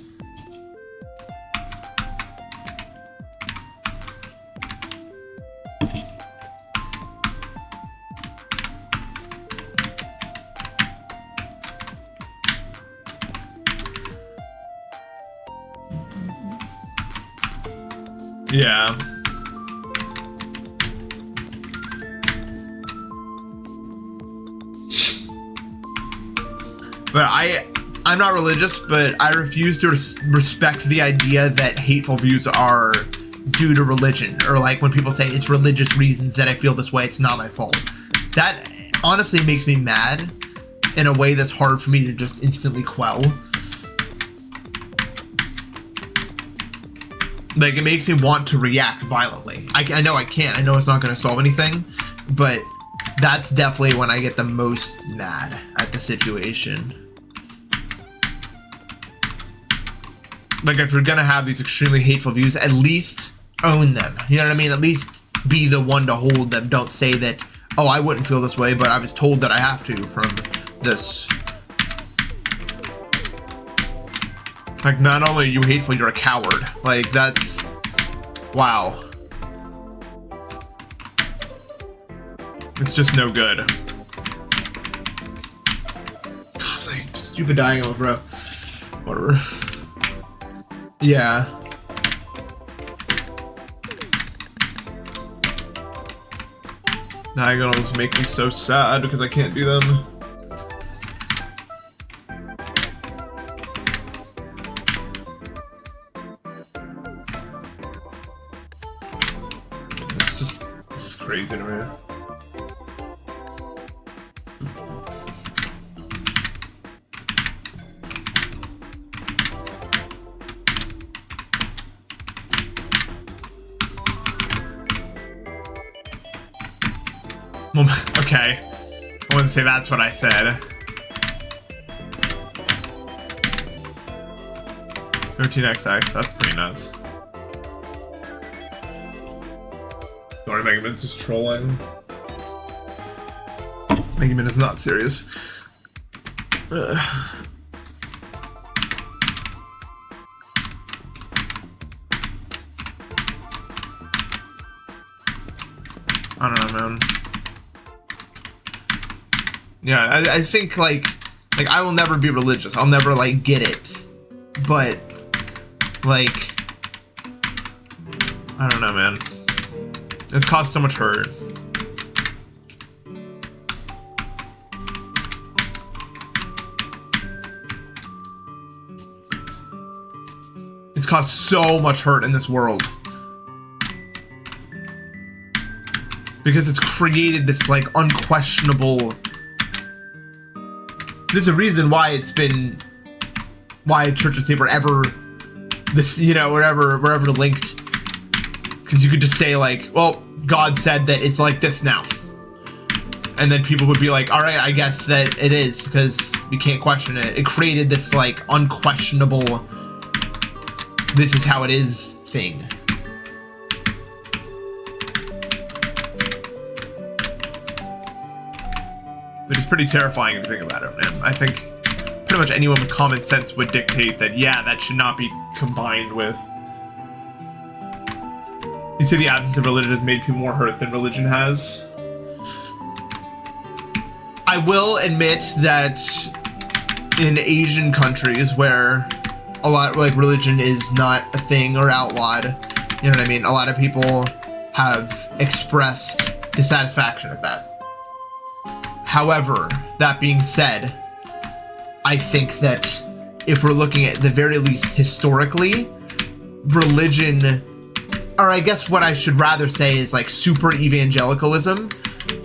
Yeah. But I'm not religious, but I refuse to respect the idea that hateful views are due to religion, or like when people say it's religious reasons that I feel this way, it's not my fault. That honestly makes me mad in a way that's hard for me to just instantly quell. Like, it makes me want to react violently. I know I can't. I know it's not going to solve anything, but that's definitely when I get the most mad at the situation. Like, if you're gonna have these extremely hateful views, at least own them. You know what I mean? At least be the one to hold them. Don't say that, oh, I wouldn't feel this way, but I was told that I have to from this. Like, not only are you hateful, you're a coward. Like, that's... wow. It's just no good. God, like, stupid dying over, bro. Whatever. Yeah. Diagonals make me so sad because I can't do them. This is crazy to me. Okay, I wouldn't say that's what I said. 13XX, that's pretty nuts. Sorry, Megaman's just trolling. Megaman is not serious. I don't know, man. Yeah, I think like I will never be religious. I'll never like get it, but like I don't know, man. It's caused so much hurt. It's caused so much hurt in this world. Because it's created this like unquestionable. There's a reason why it's been, why church and state wherever this, you know, wherever linked, because you could just say like, well, God said that it's like this now, and then people would be like, all right, I guess that it is because we can't question it. It created this like unquestionable, this is how it is thing. But it's pretty terrifying if you think about it, man. I think pretty much anyone with common sense would dictate that, yeah, that should not be combined with. You see, the absence of religion has made people more hurt than religion has. I will admit that in Asian countries where a lot, like, religion is not a thing or outlawed, you know what I mean? A lot of people have expressed dissatisfaction with that. However, that being said, I think that if we're looking at the very least historically, religion, or I guess what I should rather say is like super evangelicalism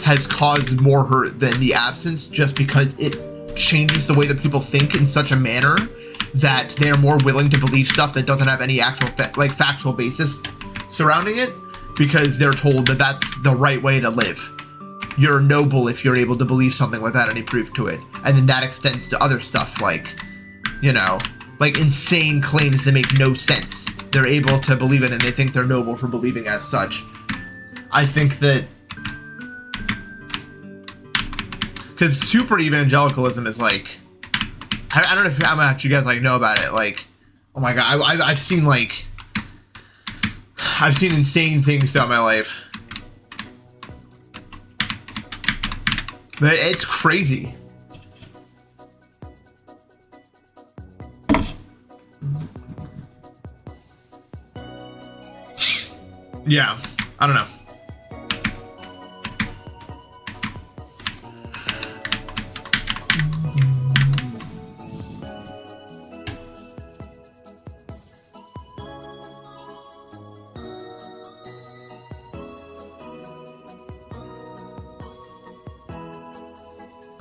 has caused more hurt than the absence, just because it changes the way that people think in such a manner that they're more willing to believe stuff that doesn't have any actual like factual basis surrounding it, because they're told that that's the right way to live. You're noble if you're able to believe something without any proof to it. And then that extends to other stuff like, you know, like insane claims that make no sense. They're able to believe it and they think they're noble for believing as such. I think that... because super evangelicalism is like... I don't know how much you guys like know about it. Like, oh my god, I've seen like... I've seen insane things throughout my life. But it's crazy. Yeah, I don't know.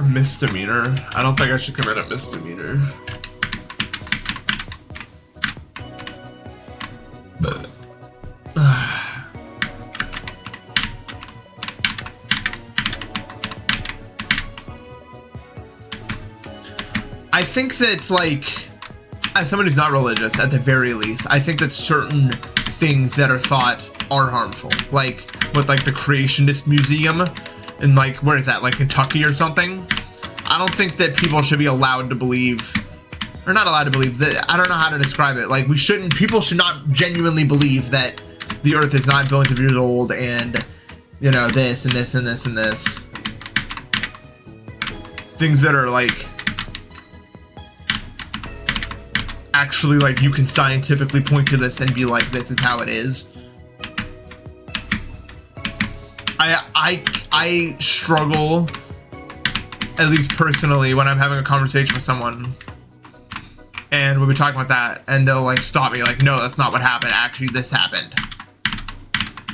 Misdemeanor. I don't think I should commit a misdemeanor. I think that, like, as someone who's not religious, at the very least, I think that certain things that are thought are harmful. Like, with, like, the Creationist Museum in, like, where is that, like, Kentucky or something? I don't think that people should be allowed to believe, or not allowed to believe, that, I don't know how to describe it. Like, people should not genuinely believe that the Earth is 9 billions of years old and, you know, this and this and this and this. Things that are, like, actually, like, you can scientifically point to this and be like, this is how it is. I struggle, at least personally, when I'm having a conversation with someone and we'll be talking about that and they'll, like, stop me, like, no, that's not what happened, actually this happened.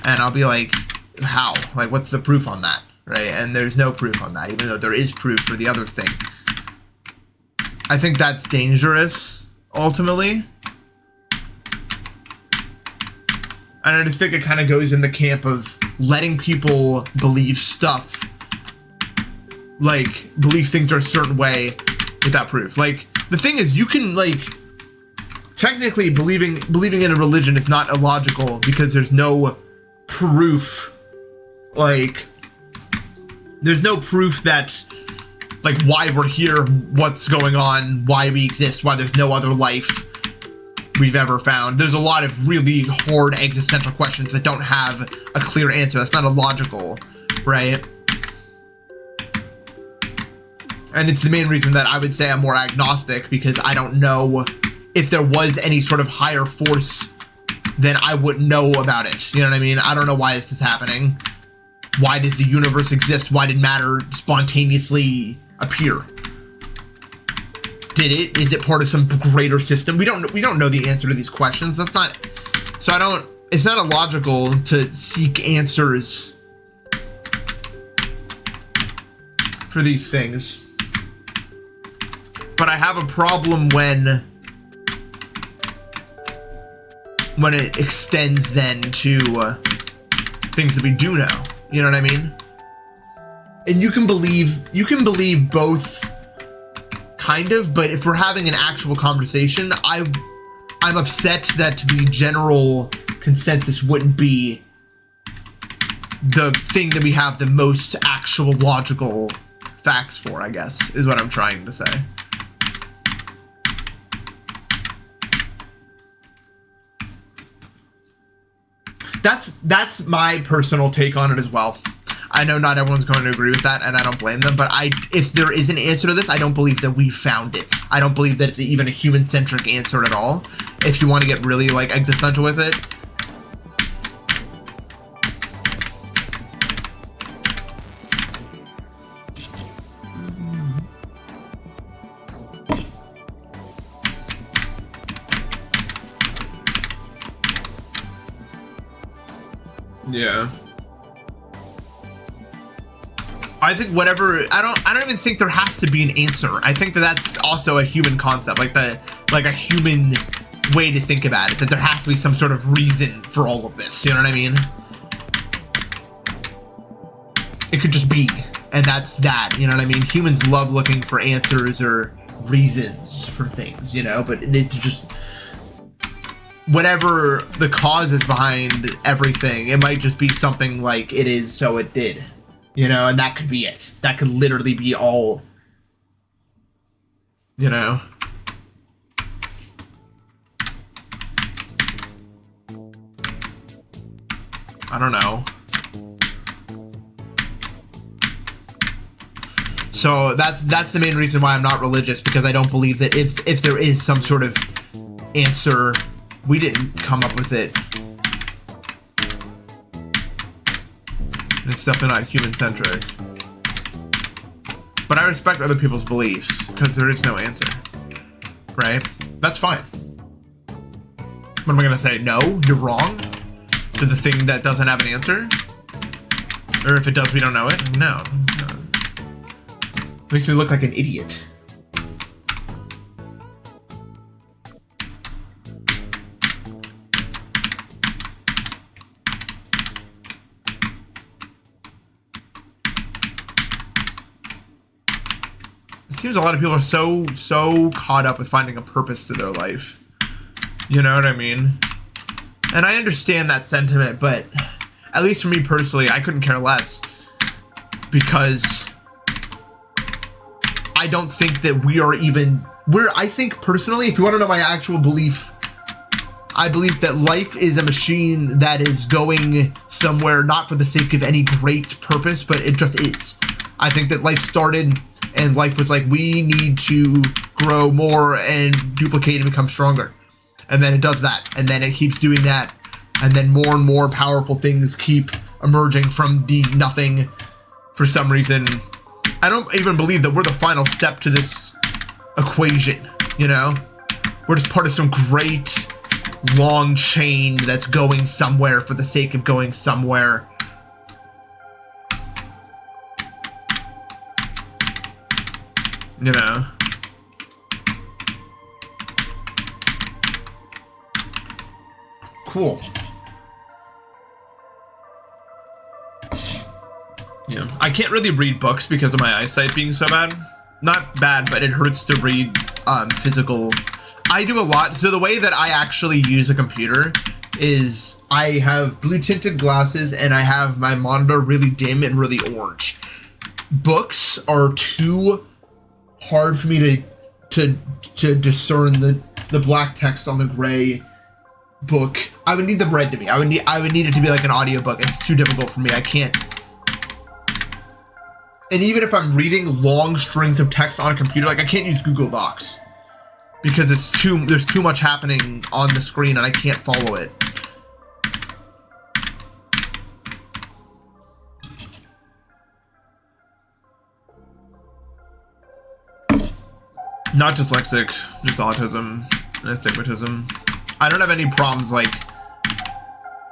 And I'll be like, how? Like, what's the proof on that, right? And there's no proof on that, even though there is proof for the other thing. I think that's dangerous, ultimately. And I just think it kind of goes in the camp of letting people believe stuff, like, believe things are a certain way without proof. Like, the thing is, you can, like, technically believing in a religion is not illogical because there's no proof, like, there's no proof that, like, why we're here, what's going on, why we exist, why there's no other life we've ever found. There's a lot of really hard existential questions that don't have a clear answer. That's not illogical, right? And it's the main reason that I would say I'm more agnostic, because I don't know if there was any sort of higher force, then I wouldn't know about it. You know what I mean? I don't know why this is happening. Why does the universe exist? Why did matter spontaneously appear? Did it? Is it part of some greater system? We don't know the answer to these questions. That's not, so I don't, it's not illogical to seek answers for these things. But I have a problem when it extends then to things that we do know. You know what I mean? And you can believe both, kind of, but if we're having an actual conversation, I'm upset that the general consensus wouldn't be the thing that we have the most actual logical facts for, I guess, is what I'm trying to say. That's my personal take on it as well. I know not everyone's going to agree with that, and I don't blame them, but if there is an answer to this, I don't believe that we found it. I don't believe that it's even a human-centric answer at all. If you want to get really, like, existential with it. Yeah. I think whatever, I don't even think there has to be an answer. I think that that's also a human concept, like a human way to think about it, that there has to be some sort of reason for all of this, you know what I mean? It could just be, and that's that, you know what I mean? Humans love looking for answers or reasons for things, you know, but it's just, whatever the cause is behind everything, it might just be something like it is so it did. You know, and that could be it. That could literally be all, you know. I don't know. So that's the main reason why I'm not religious, because I don't believe that if there is some sort of answer, we didn't come up with it. It's definitely not human-centric. But I respect other people's beliefs, because there is no answer. Right? That's fine. What am I gonna say? No, you're wrong? To the thing that doesn't have an answer? Or if it does, we don't know it? No. Makes me look like an idiot. It seems a lot of people are so caught up with finding a purpose to their life. You know what I mean? And I understand that sentiment, but at least for me personally, I couldn't care less. Because I don't think that we are even... I think personally, if you want to know my actual belief, I believe that life is a machine that is going somewhere not for the sake of any great purpose, but it just is. I think that life started and life was like, we need to grow more and duplicate and become stronger. And then it does that. And then it keeps doing that. And then more and more powerful things keep emerging from the nothing for some reason. I don't even believe that we're the final step to this equation, you know? We're just part of some great long chain that's going somewhere for the sake of going somewhere. You know? Cool. Yeah. I can't really read books because of my eyesight being so bad. Not bad, but it hurts to read physical. I do a lot. So the way that I actually use a computer is I have blue tinted glasses and I have my monitor really dim and really orange. Books are too hard for me to discern the black text on the gray book. I would need them read to me. I would need it to be like an audiobook. It's too difficult for me. I can't. And even if I'm reading long strings of text on a computer, like I can't use Google Docs because there's too much happening on the screen and I can't follow it. Not dyslexic, just autism and astigmatism. I don't have any problems like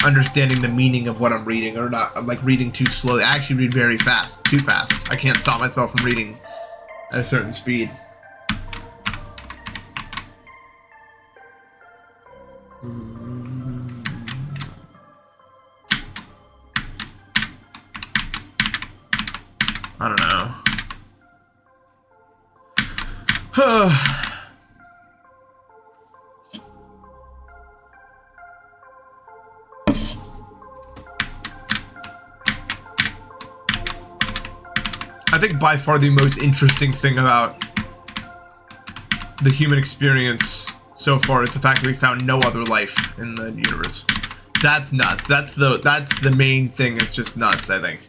understanding the meaning of what I'm reading or not. I'm like reading too slowly. I actually read very fast, too fast. I can't stop myself from reading at a certain speed. I don't know. I think by far the most interesting thing about the human experience so far is the fact that we found no other life in the universe. That's nuts. That's the main thing. It's just nuts, I think.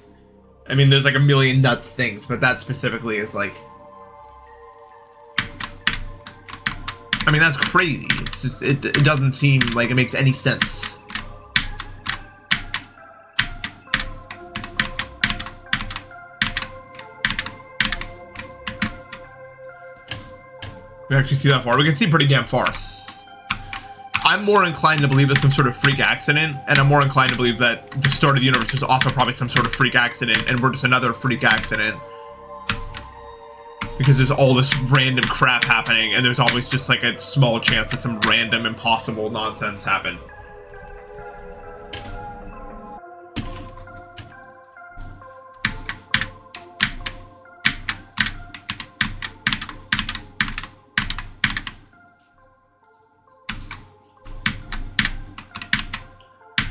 I mean, there's like a million nuts things, but that specifically is like... I mean, that's crazy. It's just, it doesn't seem like it makes any sense. We actually see that far. We can see pretty damn far. I'm more inclined to believe it's some sort of freak accident, and I'm more inclined to believe that the start of the universe is also probably some sort of freak accident, and we're just another freak accident. Because there's all this random crap happening, and there's always just like a small chance that some random, impossible nonsense happen.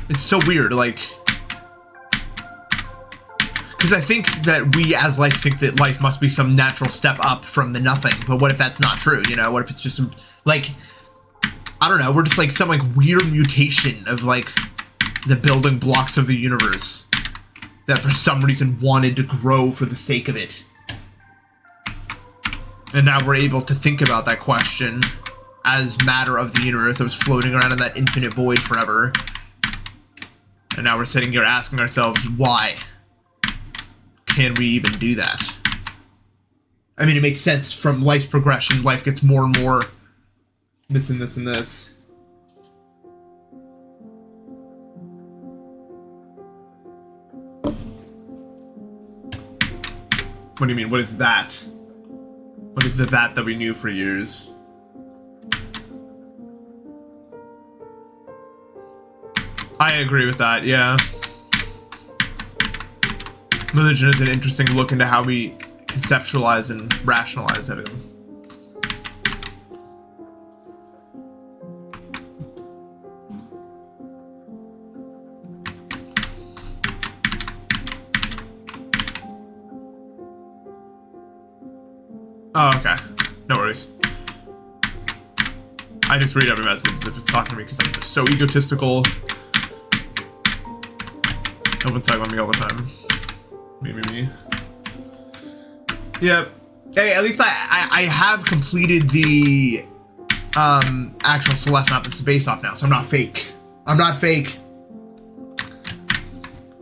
It's so weird, like... Because I think that we as life think that life must be some natural step up from the nothing. But what if that's not true, you know? What if it's just some, like... I don't know, we're just like some like weird mutation of like the building blocks of the universe that for some reason wanted to grow for the sake of it. And now we're able to think about that question as matter of the universe that was floating around in that infinite void forever. And now we're sitting here asking ourselves, why? can we even do that? I mean, it makes sense from life's progression. Life gets more and more this and this and this. What do you mean? What is that? What is the that we knew for years? I agree with that, yeah. Religion is an interesting look into how we conceptualize and rationalize everything. Oh, okay. No worries. I just read every message if it's talking to me because I'm just so egotistical. No one's talking about me all the time. Me. Yep. Hey, at least I have completed the actual Celeste map this is based off now, so I'm not fake. I'm not fake.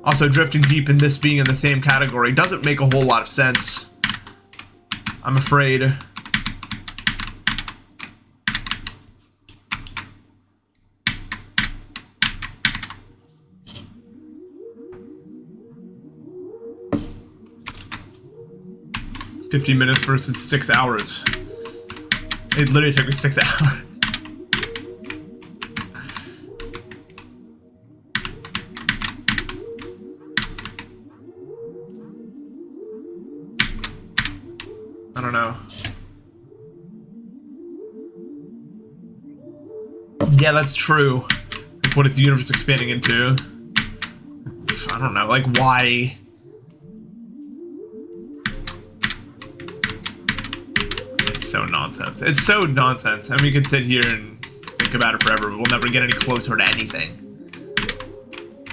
Also, drifting deep in this being in the same category doesn't make a whole lot of sense, I'm afraid. "50 minutes versus 6 hours. It literally took me 6 hours. I don't know. Yeah, that's true. What is the universe expanding into? I don't know, like, why? It's so nonsense. It's so nonsense. I mean, we could sit here and think about it forever, but we'll never get any closer to anything.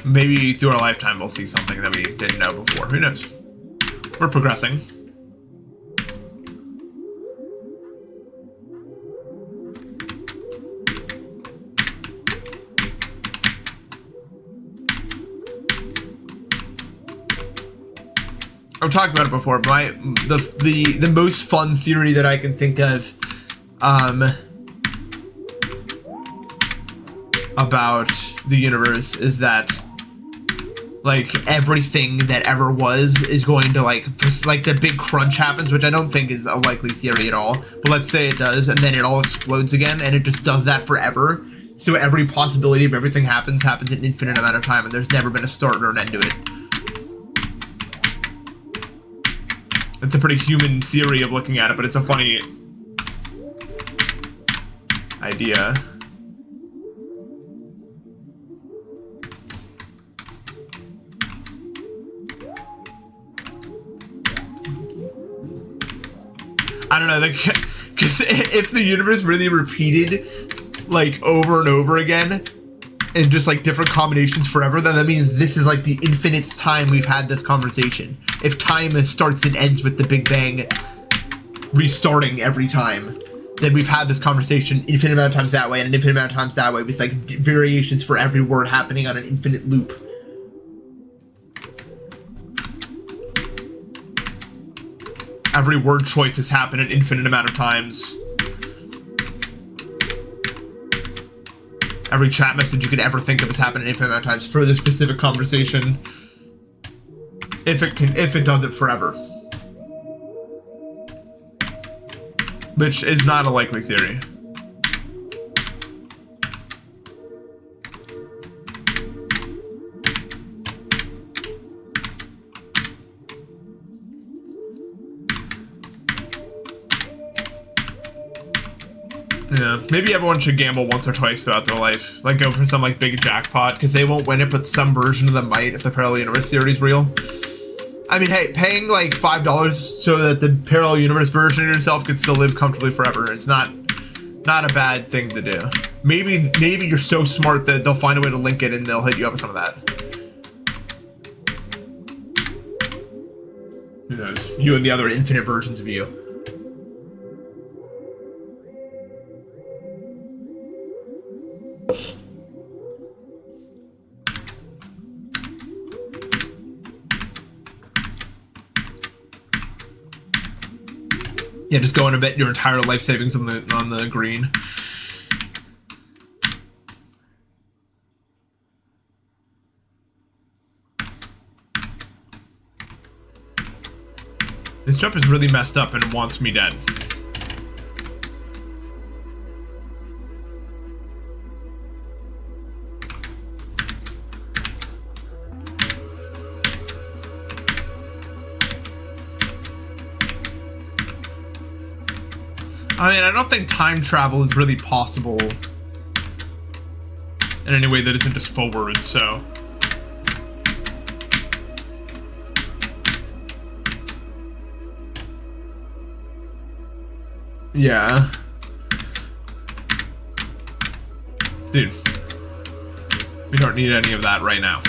Maybe through our lifetime we'll see something that we didn't know before. Who knows? We're progressing. I've talked about it before, but the most fun theory that I can think of about the universe is that, like, everything that ever was is going to, like the big crunch happens, which I don't think is a likely theory at all, but let's say it does, and then it all explodes again, and it just does that forever. So every possibility of everything happens in an infinite amount of time, and there's never been a start or an end to it. It's a pretty human theory of looking at it, but it's a funny idea. I don't know, because if the universe really repeated, like, over and over again, in just, like, different combinations forever, then that means this is, like, the infinite time we've had this conversation. If time starts and ends with the Big Bang restarting every time, then we've had this conversation infinite amount of times that way and an infinite amount of times that way, with, like, variations for every word happening on an infinite loop. Every word choice has happened an infinite amount of times. Every chat message you could ever think of has happened an infinite amount of times for this specific conversation. If it does it forever. Which is not a likely theory. Yeah, maybe everyone should gamble once or twice throughout their life. Like, go for some, like, big jackpot, because they won't win it, but some version of them might if the parallel universe theory is real. I mean, hey, paying, like, $5 so that the parallel universe version of yourself could still live comfortably forever, it's not a bad thing to do. Maybe you're so smart that they'll find a way to link it and they'll hit you up with some of that. Who knows? You and the other infinite versions of you. Yeah, just go in and bet your entire life savings on the green. This jump is really messed up and it wants me dead. I mean, I don't think time travel is really possible in any way that isn't just forward, so... Yeah. Dude. We don't need any of that right now.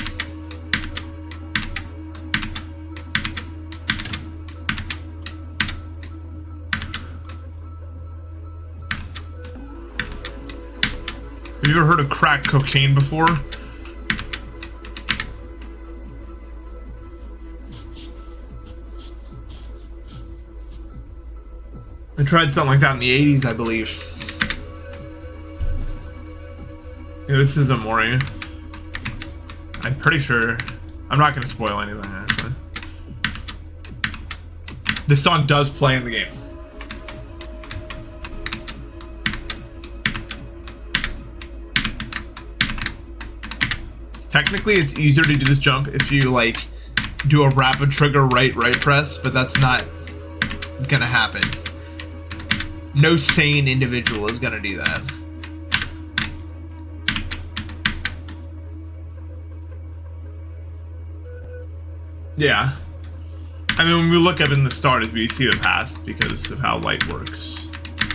Have you ever heard of crack cocaine before? I tried something like that in the 80s, I believe. Yeah, this is Amori. I'm pretty sure... I'm not going to spoil anything, actually. This song does play in the game. Technically, it's easier to do this jump if you, like, do a rapid trigger right press, but that's not gonna happen. No sane individual is gonna do that. Yeah. I mean, when we look up in the start, we see the past because of how light works.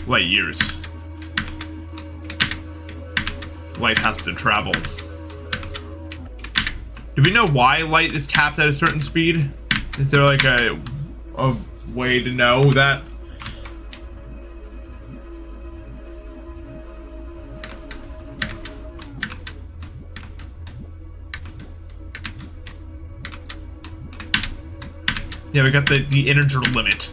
Light years. Light has to travel. Do we know why light is capped at a certain speed? Is there like a way to know that? Yeah, we got the integer limit.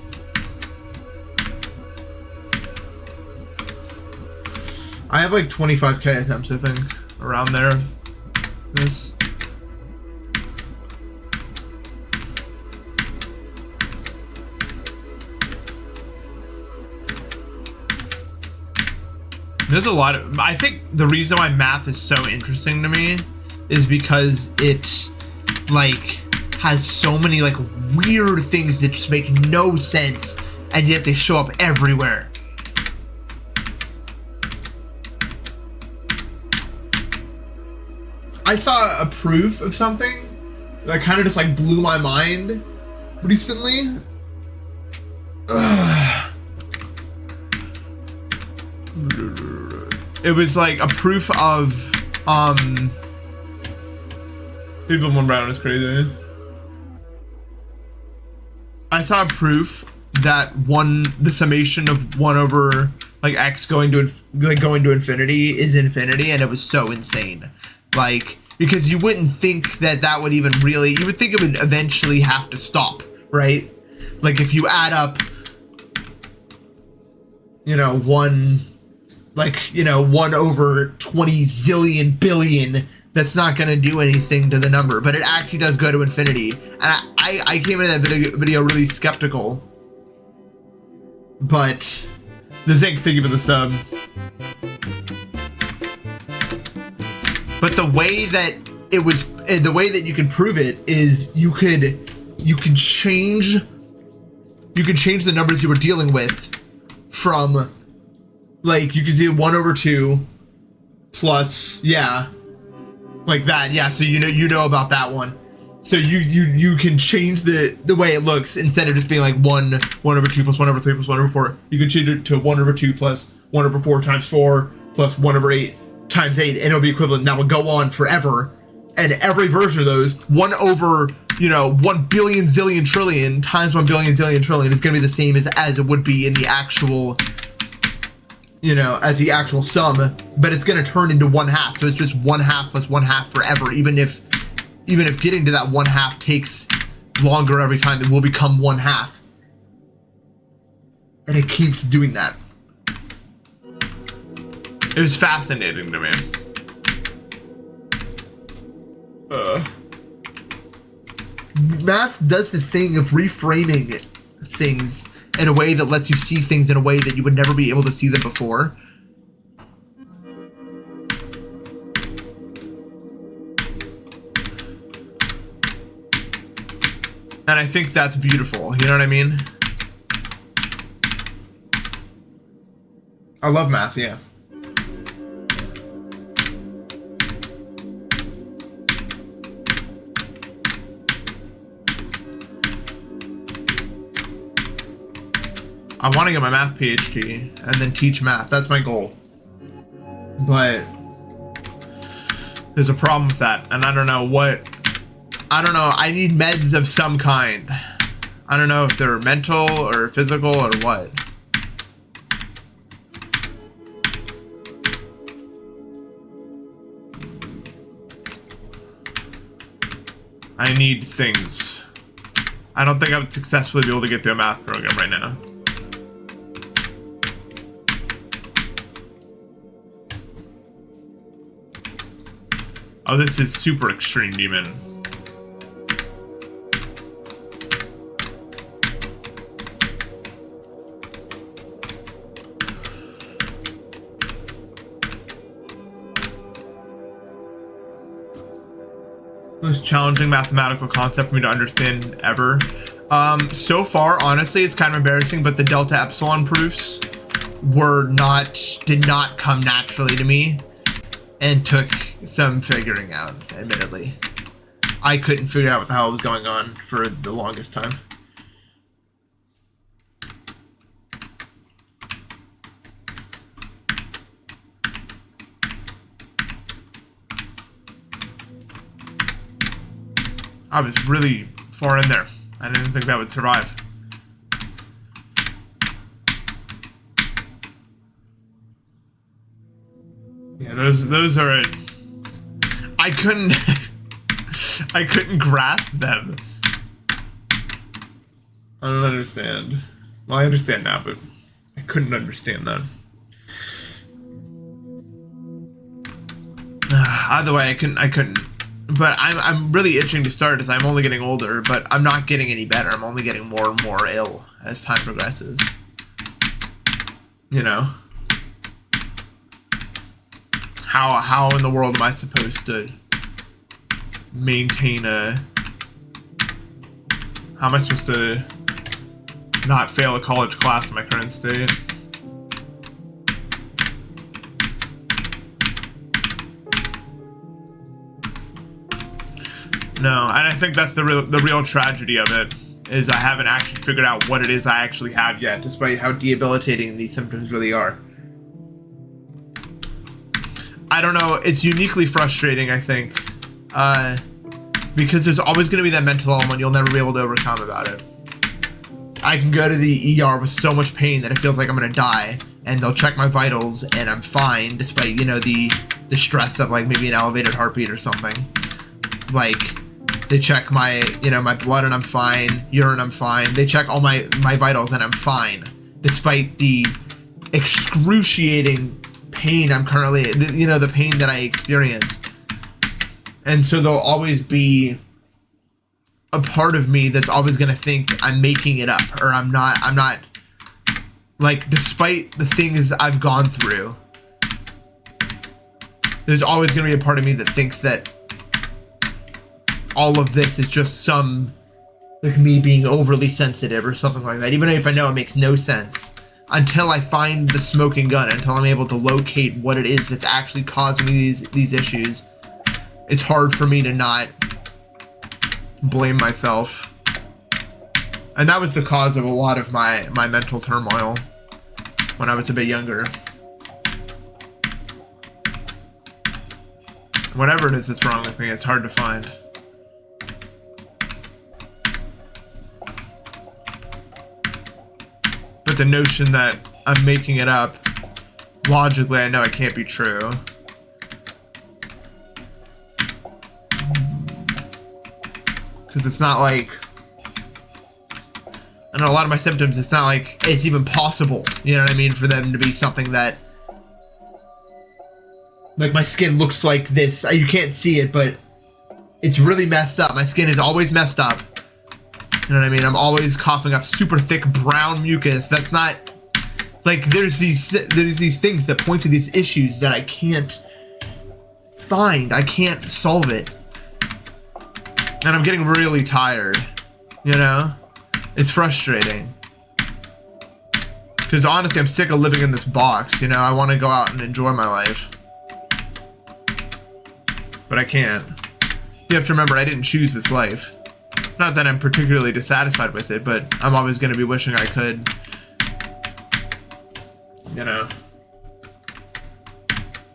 I have like 25k attempts, I think, around there. This. There's a lot of... I think the reason why math is so interesting to me is because it, like, has so many, like, weird things that just make no sense, and yet they show up everywhere. I saw a proof of something that kind of just, like, blew my mind recently. Ugh. It was like a proof of people one round is crazy. I saw a proof that the summation of 1 over like x going to infinity is infinity, and it was so insane. Like, because you wouldn't think that would even really, you would think it would eventually have to stop, right? Like if you add up, you know, 1 over 20 zillion billion, that's not going to do anything to the number, but it actually does go to infinity. And I came into that video really skeptical. But the Zinc, thank you for the sub. But the way that it was, the way that you can prove it is you could change the numbers you were dealing with from, like, you could do 1 over 2 plus, yeah, like that, yeah. So you know about that one. So you can change the way it looks instead of just being like 1 over 2 plus 1 over 3 plus 1 over 4. You can change it to 1 over 2 plus 1 over 4 times 4 plus 1 over 8 times 8, and it'll be equivalent. That will go on forever. And every version of those, 1 over, 1 billion zillion trillion times 1 billion zillion trillion is going to be the same as it would be in the actual, as the actual sum, but it's going to turn into 1/2. So it's just 1/2 plus 1/2 forever. Even if getting to that 1/2 takes longer every time, it will become 1/2. And it keeps doing that. It was fascinating to me. Math does this thing of reframing things in a way that lets you see things in a way that you would never be able to see them before. And I think that's beautiful, you know what I mean? I love math, yeah. I want to get my math PhD and then teach math. That's my goal. But there's a problem with that, and I don't know what. I don't know. I need meds of some kind. I don't know if they're mental or physical or what. I need things. I don't think I would successfully be able to get through a math program right now. Oh, this is super extreme demon. Most challenging mathematical concept for me to understand ever. So far, honestly, it's kind of embarrassing, but the delta epsilon proofs did not come naturally to me, and took some figuring out, admittedly. I couldn't figure out what the hell was going on for the longest time. I was really far in there. I didn't think that would survive. Yeah, those are it. I couldn't I couldn't grasp them. I don't understand. Well, I understand now, but I couldn't understand that. Either way, I couldn't. But I'm really itching to start as I'm only getting older, but I'm not getting any better. I'm only getting more and more ill as time progresses. You know? How in the world am I supposed to maintain a... How am I supposed to not fail a college class in my current state? No, and I think that's the real tragedy of it, is I haven't actually figured out what it is I actually have yet, despite how debilitating these symptoms really are. I don't know, it's uniquely frustrating, I think, because there's always going to be that mental element you'll never be able to overcome about it. I can go to the ER with so much pain that it feels like I'm going to die, and they'll check my vitals, and I'm fine, despite, you know, the stress of, like, maybe an elevated heartbeat or something. Like, they check my, you know, my blood and I'm fine, urine I'm fine. They check all my vitals and I'm fine, despite the excruciating pain I'm currently, you know, the pain that I experience. And so there'll always be a part of me that's always going to think I'm making it up, or I'm not, like, despite the things I've gone through, there's always going to be a part of me that thinks that all of this is just some, like, me being overly sensitive or something like that, even if I know it makes no sense. Until I find the smoking gun, until I'm able to locate what it is that's actually causing me these issues, it's hard for me to not blame myself. And that was the cause of a lot of my mental turmoil when I was a bit younger. Whatever it is that's wrong with me, it's hard to find. But the notion that I'm making it up, logically I know it can't be true. Because it's not like... And a lot of my symptoms, it's not like it's even possible, you know what I mean, for them to be something that, like, my skin looks like this. You can't see it, but it's really messed up. My skin is always messed up. You know what I mean? I'm always coughing up super thick brown mucus. That's not, like, there's these things that point to these issues that I can't find. I can't solve it. And I'm getting really tired, you know? It's frustrating. Because honestly, I'm sick of living in this box, you know? I want to go out and enjoy my life. But I can't. You have to remember, I didn't choose this life. Not that I'm particularly dissatisfied with it, but I'm always going to be wishing I could. You know.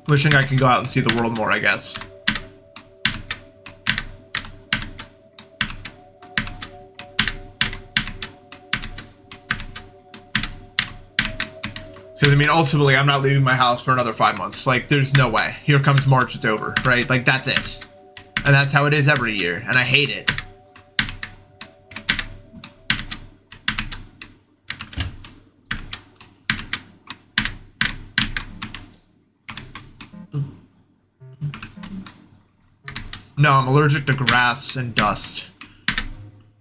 Wishing I could go out and see the world more, I guess. Because, I mean, ultimately, I'm not leaving my house for another 5 months. Like, there's no way. Here comes March, it's over, right? Like, that's it. And that's how it is every year, and I hate it. No, I'm allergic to grass and dust.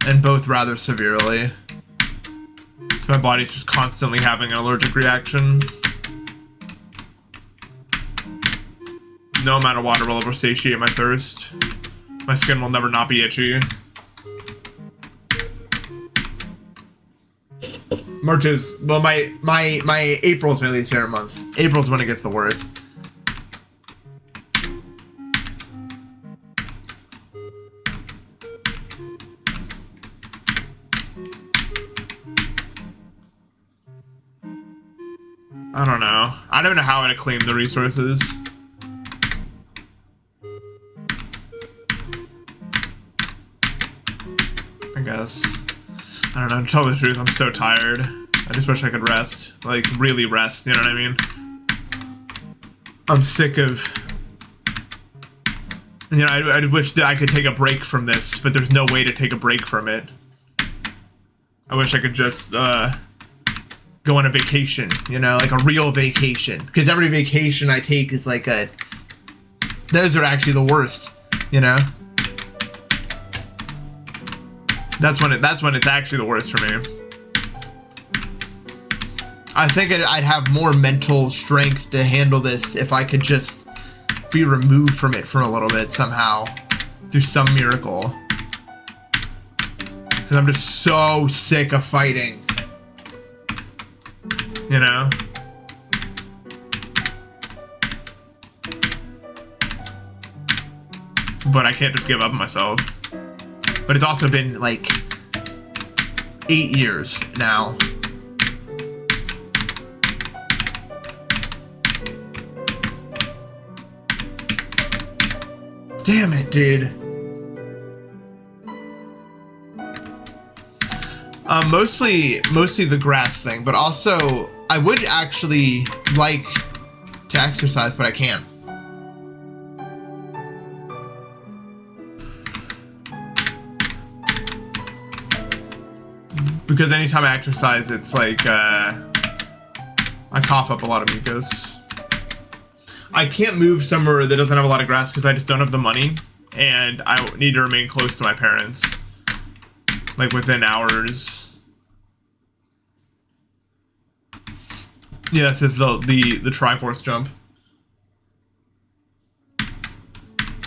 And both rather severely. My body's just constantly having an allergic reaction. No amount of water will ever satiate my thirst. My skin will never not be itchy. March is, well, my April's my least favorite month. April's when it gets the worst. I don't know. I don't know how to claim the resources. I guess. I don't know, to tell the truth, I'm so tired. I just wish I could rest. Like, really rest, you know what I mean? I'm sick of... You know, I wish that I could take a break from this, but there's no way to take a break from it. I wish I could just, go on a vacation, you know, like a real vacation. Because every vacation I take is like a... Those are actually the worst, you know? That's when it's actually the worst for me. I think I'd have more mental strength to handle this if I could just be removed from it for a little bit somehow. Through some miracle. Because I'm just so sick of fighting. You know? But I can't just give up on myself. But it's also been like 8 years now. Damn it, dude. Mostly the grass thing, but also I would actually like to exercise, but I can't. Because anytime I exercise, it's like, I cough up a lot of mucus. I can't move somewhere that doesn't have a lot of grass because I just don't have the money. And I need to remain close to my parents. Like, within hours. Yeah, this is the Triforce jump.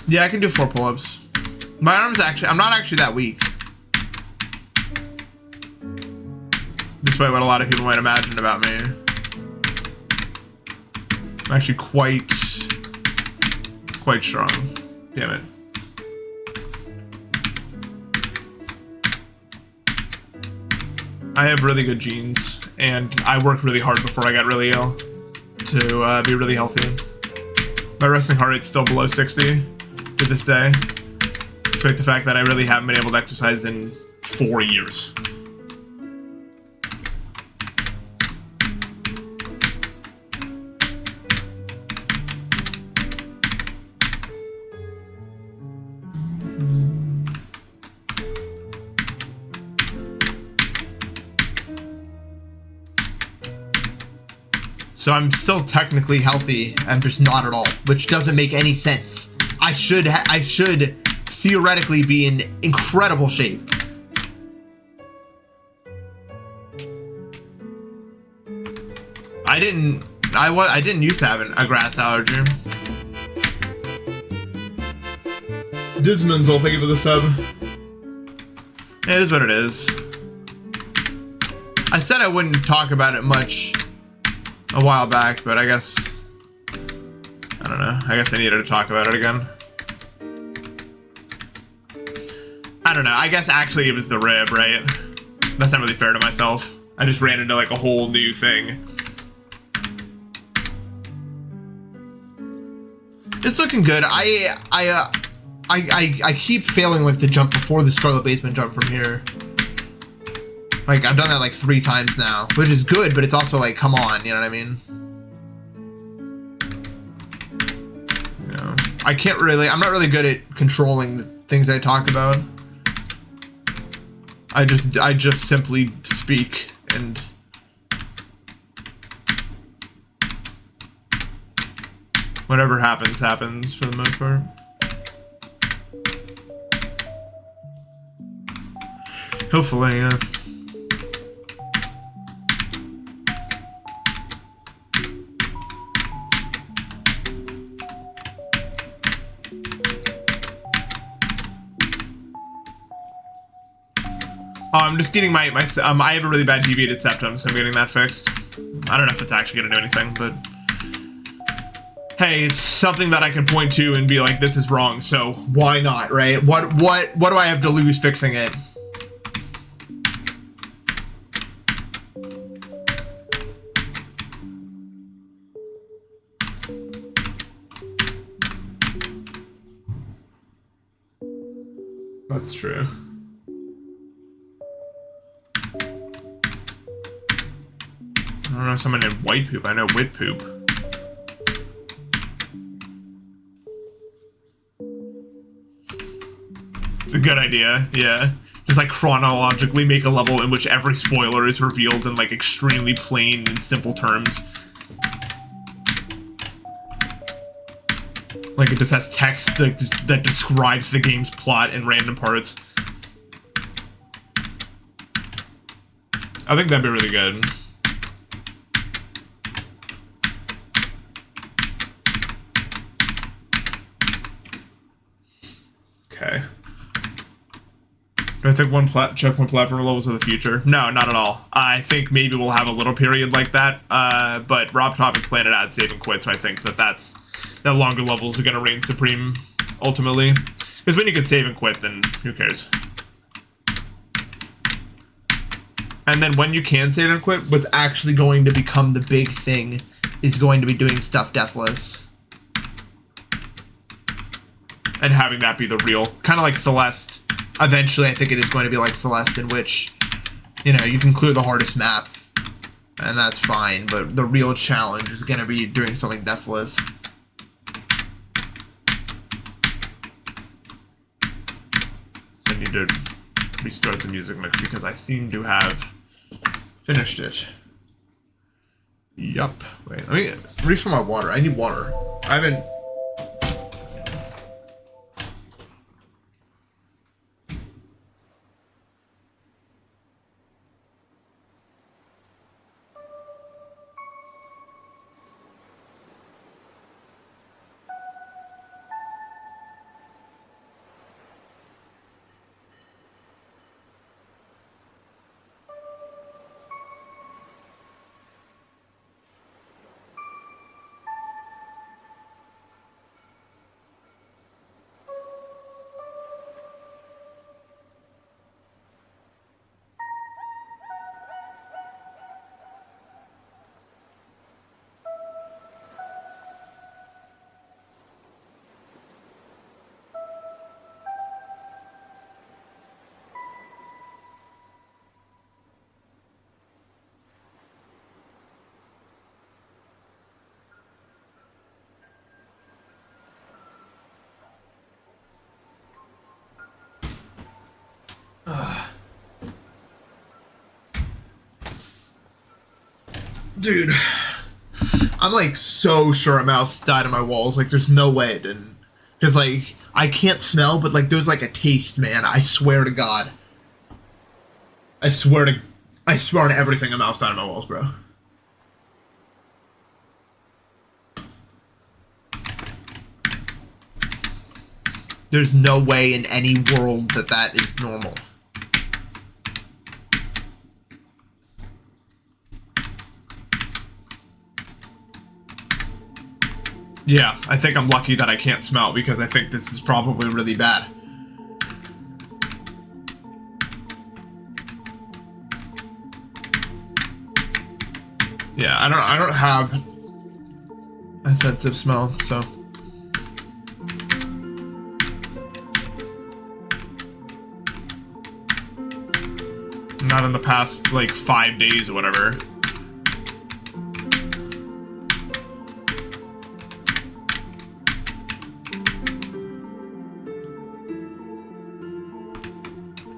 Yeah, I can do 4 pull-ups. My arms actually, I'm not actually that weak. Despite what a lot of people might imagine about me. I'm actually quite strong. Damn it. I have really good genes, and I worked really hard before I got really ill to be really healthy. My resting heart rate's still below 60 to this day, despite the fact that I really haven't been able to exercise in 4 years. So I'm still technically healthy. I'm just not at all, which doesn't make any sense. I should theoretically be in incredible shape. I didn't used to have a grass allergy. Disman's, I'll thank you for the sub. It is what it is. I said I wouldn't talk about it much a while back, but I guess, I don't know. I guess I needed to talk about it again. I don't know. I guess actually it was the rib, right? That's not really fair to myself. I just ran into like a whole new thing. It's looking good. I keep failing like the jump before the Scarlet Basement jump from here. Like I've done that like 3 times now, which is good, but it's also like, come on, you know what I mean? You know, I'm not really good at controlling the things I talk about. I just simply speak and whatever happens, happens for the most part. Hopefully, yeah. I'm just getting I have a really bad deviated septum, so I'm getting that fixed. I don't know if it's actually gonna do anything, but hey, it's something that I can point to and be like, this is wrong, so why not, right? What do I have to lose fixing it? That's true. I don't know someone named White Poop. I know Wit Poop. It's a good idea, yeah. Just like chronologically make a level in which every spoiler is revealed in like extremely plain and simple terms. Like it just has text that describes the game's plot in random parts. I think that'd be really good. Okay. Do I think checkpoint platform levels of the future? No, not at all. I think maybe we'll have a little period like that, but Rob Topic's plan to add save and quit, so I think that longer levels are going to reign supreme, ultimately. Because when you can save and quit, then who cares? And then when you can save and quit, what's actually going to become the big thing is going to be doing stuff deathless. And having that be the real, kind of like Celeste. Eventually, I think it is going to be like Celeste, in which, you know, you can clear the hardest map, and that's fine, but the real challenge is going to be doing something deathless. So I need to restart the music mix because I seem to have finished it. Yup. Wait, let me refill my water. I need water. I haven't... Dude, I'm like so sure a mouse died on my walls. Like there's no way it didn't. Because like I can't smell, but like there's like a taste, man. I swear to God. I swear on everything a mouse died on my walls, bro. There's no way in any world that that is normal. Yeah, I think I'm lucky that I can't smell because I think this is probably really bad. Yeah, I don't have a sense of smell, so. Not in the past, like, 5 days or whatever.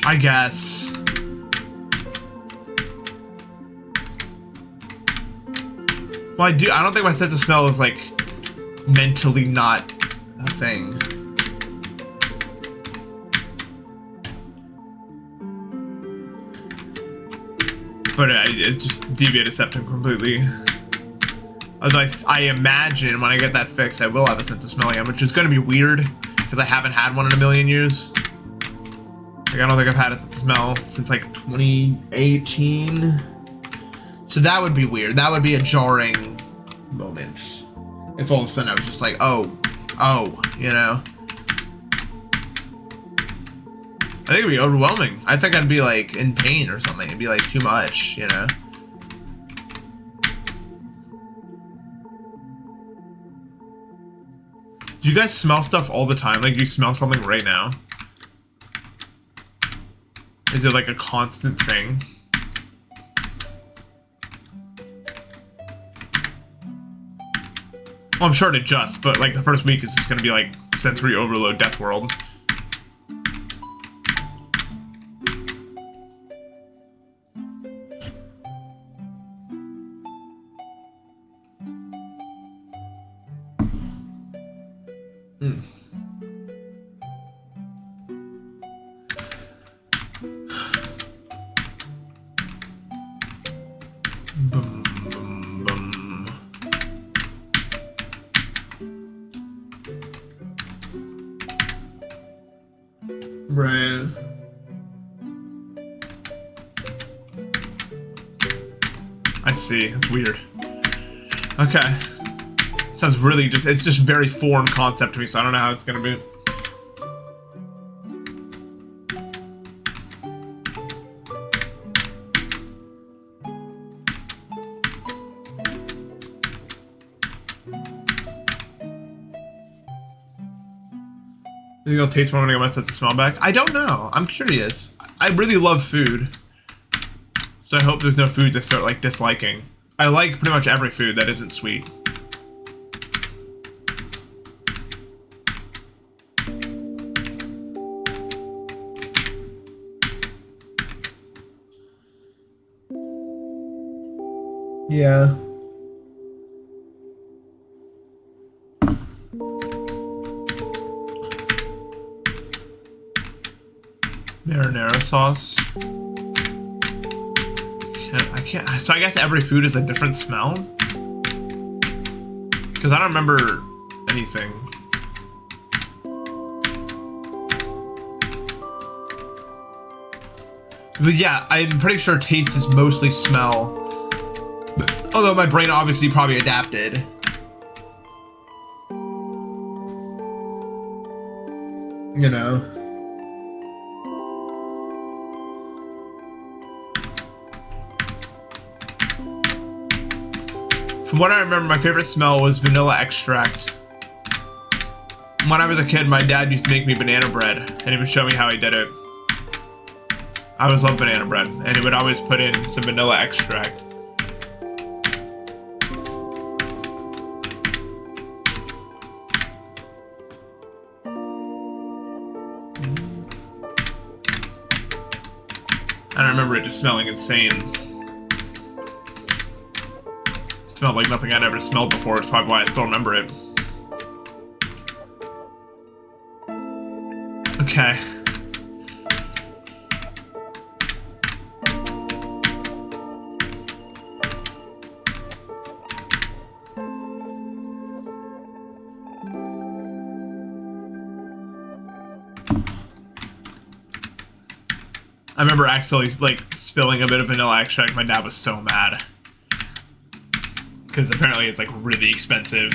I guess. Well, I don't think my sense of smell is, like, mentally not a thing. But it just deviated septum completely. Although I imagine when I get that fixed, I will have a sense of smell again, which is going to be weird because I haven't had one in a million years. Like, I don't think I've had a sense of smell since like 2018. So that would be weird. That would be a jarring moment. If all of a sudden I was just like, oh, you know. I think it'd be overwhelming. I think I'd be like in pain or something. It'd be like too much, you know? Do you guys smell stuff all the time? Like, you smell something right now? Is it like a constant thing? Well, I'm sure it adjusts, but like the first week is just gonna be like sensory overload, death world. Boom, boom, boom. Right. I see. It's weird. Okay. Sounds really it's just very foreign concept to me, so I don't know how it's gonna be. You think I'll taste more when I get my sense of smell back? I don't know. I'm curious. I really love food. So I hope there's no foods I start, like, disliking. I like pretty much every food that isn't sweet. Yeah. Marinara sauce. I can't. So I guess every food is a different smell? Because I don't remember anything. But yeah, I'm pretty sure taste is mostly smell. Although my brain obviously probably adapted. You know. From what I remember, my favorite smell was vanilla extract. When I was a kid, my dad used to make me banana bread, and he would show me how he did it. I always loved banana bread, and he would always put in some vanilla extract. And I remember it just smelling insane. Smelled like nothing I'd ever smelled before. It's probably why I still remember it. Okay. I remember accidentally like spilling a bit of vanilla extract. My dad was so mad because apparently it's like really expensive.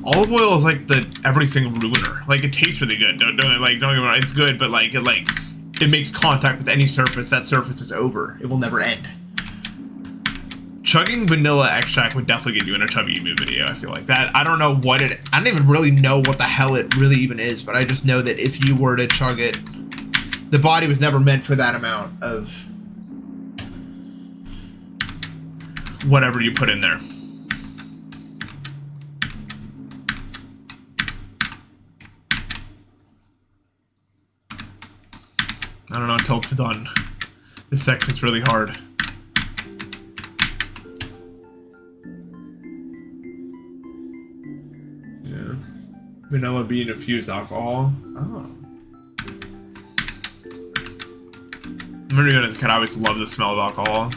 Olive oil is like the everything ruiner. Like it tastes really good. Don't get me wrong, it's good, but it makes contact with any surface. That surface is over. It will never end. Chugging vanilla extract would definitely get you in a chubby emu video. I feel like that. I don't know what it. I don't even really know what the hell it really even is, but I just know that if you were to chug it, the body was never meant for that amount of whatever you put in there. I don't know until it's done. This section's really hard. Yeah. Vanilla bean infused alcohol. Oh. I remember as a kid, I always loved the smell of alcohol.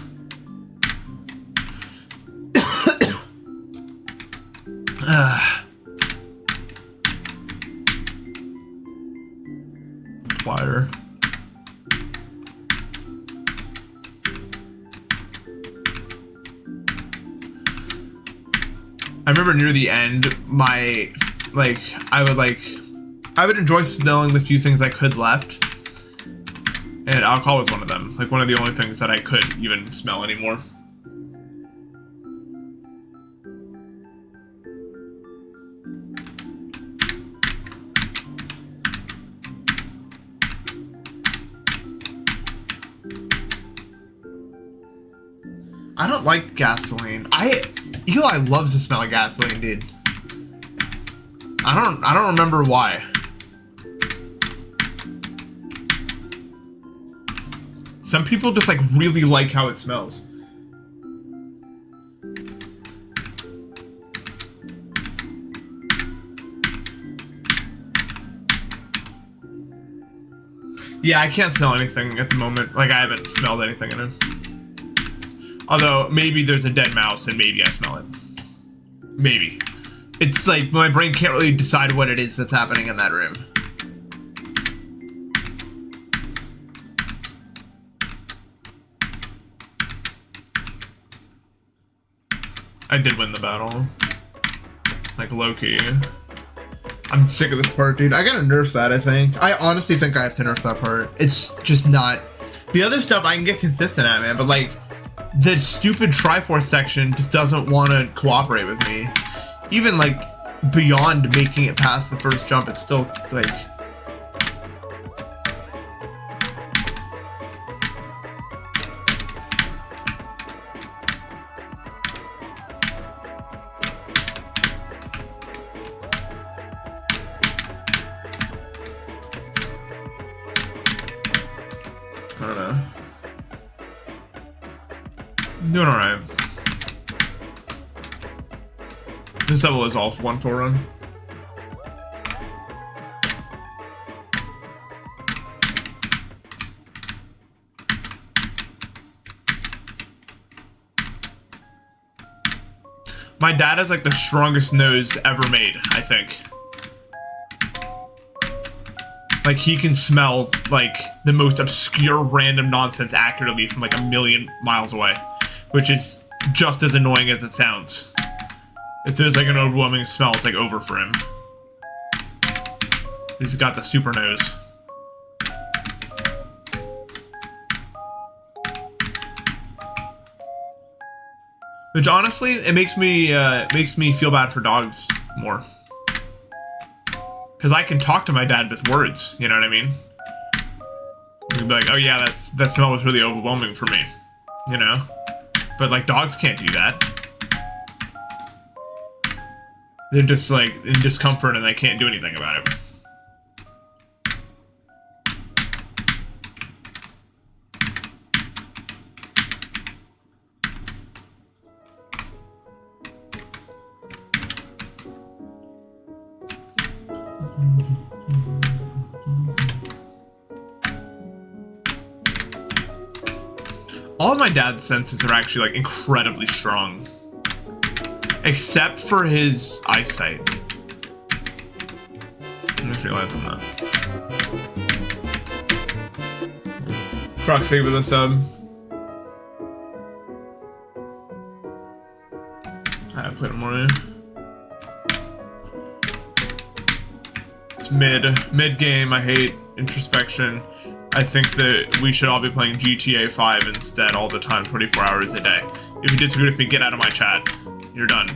Plier. I remember near the end, I would enjoy smelling the few things I could left. And alcohol was one of them. Like one of the only things that I couldn't even smell anymore. I don't like gasoline. Eli loves the smell of gasoline, dude. I don't remember why. Some people just like really like how it smells. Yeah, I can't smell anything at the moment. Like I haven't smelled anything in it. Although, maybe there's a dead mouse and maybe I smell it. Maybe. It's like, my brain can't really decide what it is that's happening in that room. I did win the battle. Like, low-key. I'm sick of this part, dude. I gotta nerf that, I think. I honestly think I have to nerf that part. It's just not... The other stuff I can get consistent at, man, but like... The stupid Triforce section just doesn't want to cooperate with me. Even like beyond making it past the first jump, it's still like... I don't know. I'm doing alright. This level is all one full run. My dad has like the strongest nose ever made, I think. Like he can smell like the most obscure random nonsense accurately from like a million miles away. Which is just as annoying as it sounds. If there's like an overwhelming smell, it's like over for him. He's got the super nose. Which honestly, it makes me feel bad for dogs more. Because I can talk to my dad with words, you know what I mean? You'd be like, oh yeah, that smell was really overwhelming for me, you know? But like dogs can't do that. They're just like in discomfort and they can't do anything about it. All of my dad's senses are actually like incredibly strong. Except for his eyesight. I just realized I'm not. Croc, save with a sub. I put him more in. It's mid game. I hate introspection. I think that we should all be playing GTA 5 instead all the time, 24 hours a day. If you disagree with me, get out of my chat. You're done.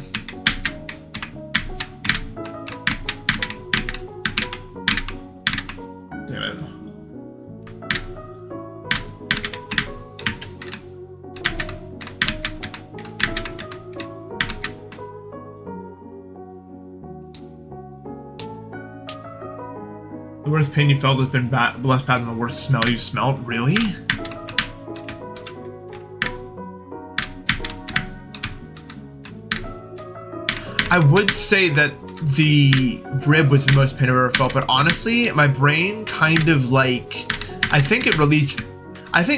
Damn it. The worst pain you felt has been less bad than the worst smell you smelled? Really? I would say that the rib was the most pain I've ever felt, but honestly, my brain kind of like, I think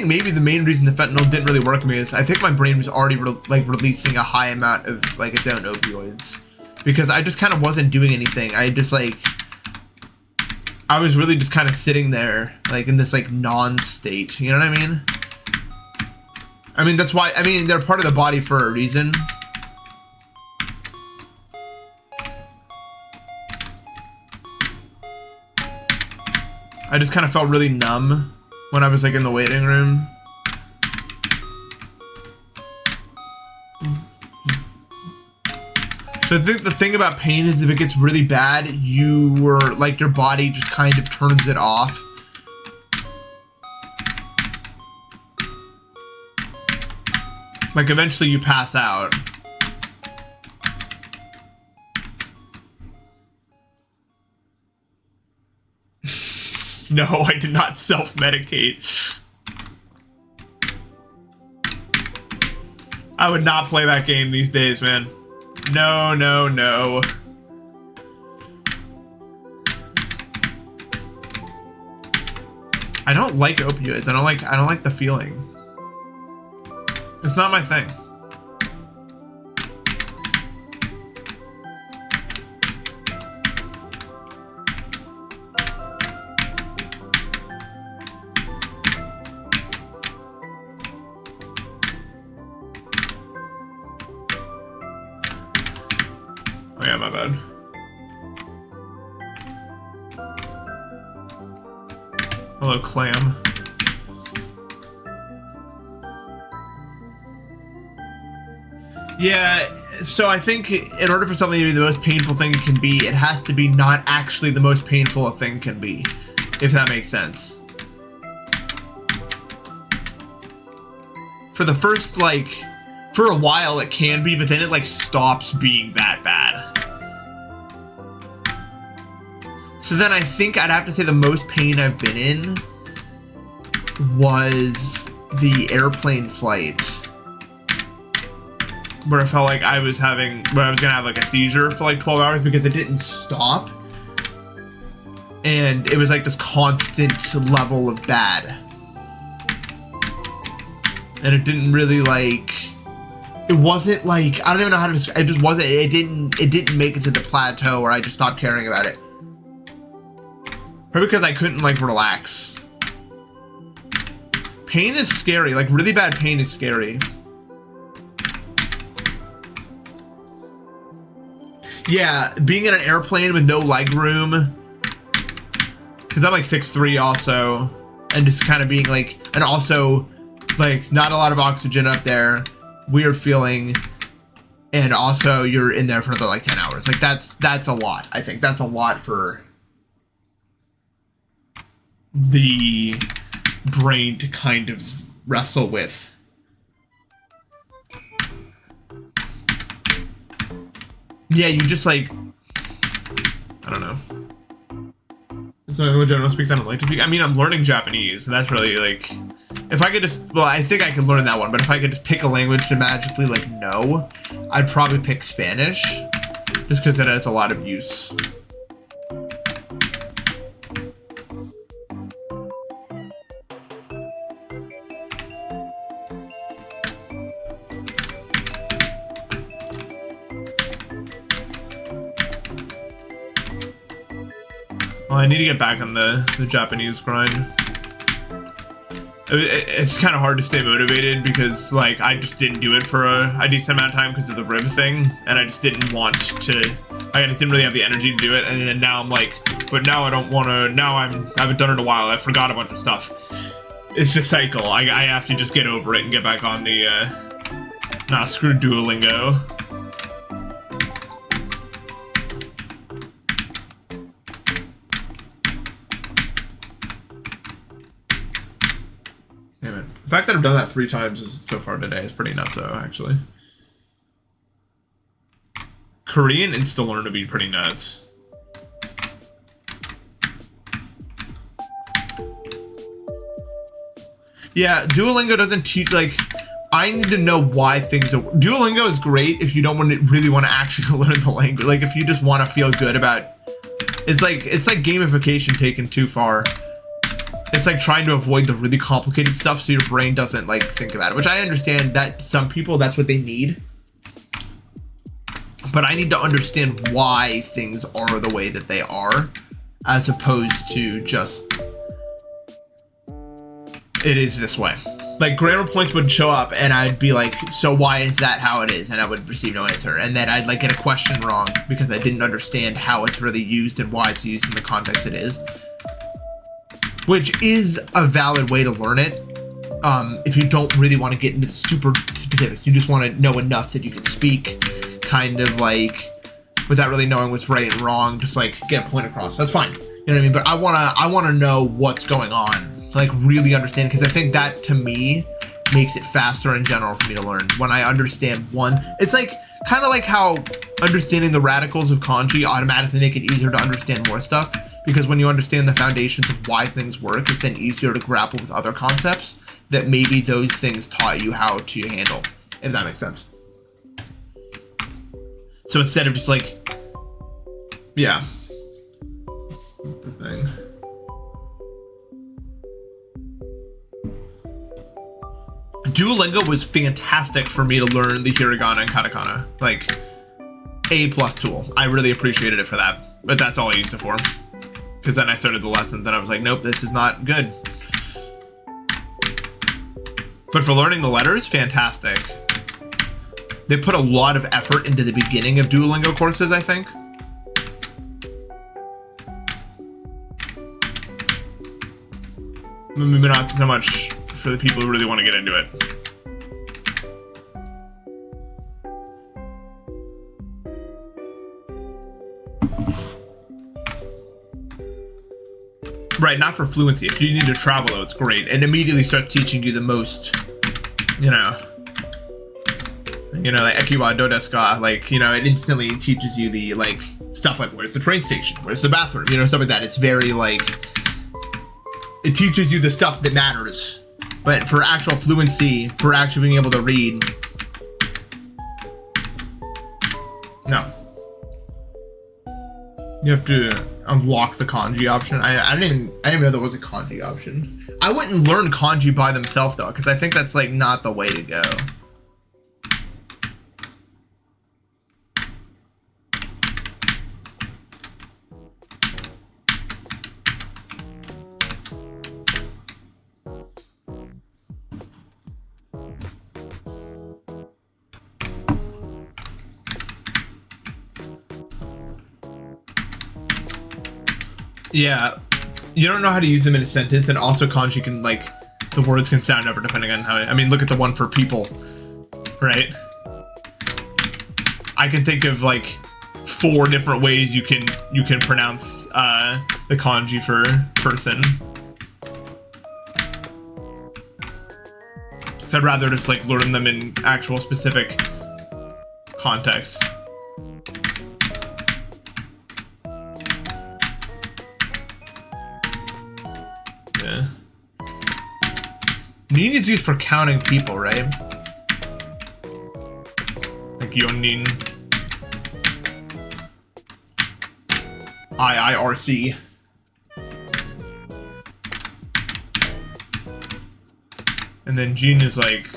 maybe the main reason the fentanyl didn't really work on me is I think my brain was already releasing a high amount of like its own opioids, because I just kind of wasn't doing anything. I was really just kind of sitting there like in this like non-state, you know what I mean? I mean, that's why, I mean, they're part of the body for a reason. I just kind of felt really numb when I was like in the waiting room. So I think the thing about pain is if it gets really bad, your body just kind of turns it off. Like eventually you pass out. No, I did not self-medicate. I would not play that game these days, man. No, no, no. I don't like opioids. I don't like the feeling. It's not my thing. Oh yeah, my bad. Hello, clam. Yeah, so I think in order for something to be the most painful thing it can be, it has to be not actually the most painful a thing can be, if that makes sense. For the first, like, for a while it can be, but then it, like, stops being that bad. So then I think I'd have to say the most pain I've been in was the airplane flight, where I felt like I was gonna have like a seizure for like 12 hours because it didn't stop. And it was like this constant level of bad. And it didn't really like, it wasn't like, I don't even know how to describe it. It just wasn't, it didn't make it to the plateau where I just stopped caring about it. Probably because I couldn't like relax. Pain is scary, like really bad pain is scary. Yeah, being in an airplane with no leg room, because I'm like 6'3" also, and just kind of being like, and also like not a lot of oxygen up there, weird feeling, and also you're in there for another like 10 hours. Like that's a lot. I think that's a lot for the brain to kind of wrestle with. Yeah, you just like, I don't know. It's not what general speak that I don't like to speak. I mean, I'm learning Japanese, and that's really like, if I could just, well, I think I could learn that one, but if I could just pick a language to magically like know, I'd probably pick Spanish, just because it has a lot of use. Well, I need to get back on the Japanese grind. It's kind of hard to stay motivated because, like, I just didn't do it for a decent amount of time because of the rib thing, and I just didn't want to. I just didn't really have the energy to do it, and then now I'm like, but now I don't want to. Now I haven't done it in a while. I forgot a bunch of stuff. It's the cycle. I have to just get over it and get back on the. Nah, screw Duolingo. The fact that I've done that 3 times so far today is pretty nutso, actually. Korean insta-learn would be pretty nuts. Yeah, Duolingo doesn't teach, like, I need to know why things are... Duolingo is great if you don't really want to actually learn the language. Like, if you just want to feel good about... It's like gamification taken too far. It's like trying to avoid the really complicated stuff so your brain doesn't like think about it, which I understand that some people, that's what they need. But I need to understand why things are the way that they are, as opposed to just, it is this way. Like grammar points would show up and I'd be like, so why is that how it is? And I would receive no answer. And then I'd like get a question wrong because I didn't understand how it's really used and why it's used in the context it is. Which is a valid way to learn it. If you don't really want to get into the super specifics, you just want to know enough that you can speak kind of like without really knowing what's right and wrong, just like get a point across. That's fine. You know what I mean? But I wanna know what's going on, like really understand, because I think that to me makes it faster in general for me to learn. When I understand one, it's like kind of like how understanding the radicals of kanji automatically make it easier to understand more stuff. Because when you understand the foundations of why things work, it's then easier to grapple with other concepts that maybe those things taught you how to handle, if that makes sense. So instead of just like, yeah, the thing. Duolingo was fantastic for me to learn the hiragana and katakana. Like, A+ tool. I really appreciated it for that, but that's all I used it for. Because then I started the lesson, then I was like, nope, this is not good. But for learning the letters, fantastic. They put a lot of effort into the beginning of Duolingo courses, I think. Maybe not so much for the people who really want to get into it. Right, not for fluency. If you need to travel, though, it's great. It immediately starts teaching you the most, you know, like Ekiwa do desu ka, like, you know, it instantly teaches you the, like, stuff like, where's the train station? Where's the bathroom? You know, stuff like that. It's very, like, it teaches you the stuff that matters. But for actual fluency, for actually being able to read, no. You have to unlock the kanji option. I didn't even know there was a kanji option. I wouldn't learn kanji by themselves though, because I think that's like not the way to go. Yeah, you don't know how to use them in a sentence, and also kanji can, like, the words can sound different depending on how, I mean, look at the one for people, right? I can think of, like, 4 different ways you can pronounce the kanji for person. So I'd rather just like learn them in actual specific context. Yeah. Nin is used for counting people, right? Like Yonin. IIRC. And then Jin is like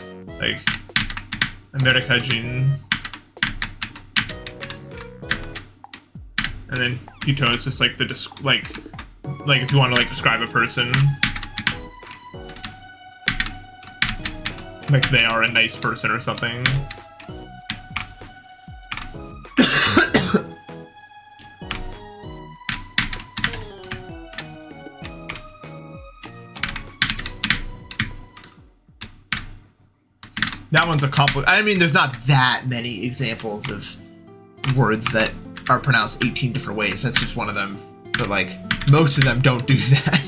America Jin. And then Hito is just like the like if you want to like describe a person, like they are a nice person or something. That one's a I mean, there's not that many examples of words that are pronounced 18 different ways. That's just one of them. But like, most of them don't do that.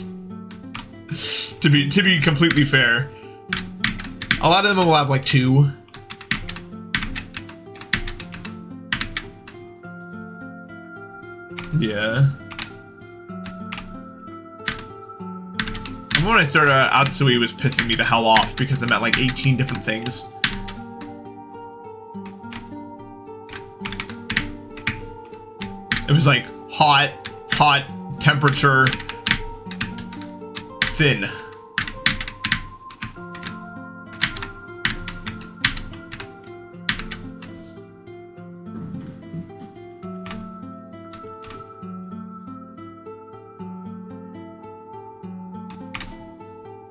to be completely fair. A lot of them will have like 2. Yeah. When I started out, Atsui was pissing me the hell off because I meant like 18 different things. It was like hot, temperature, thin.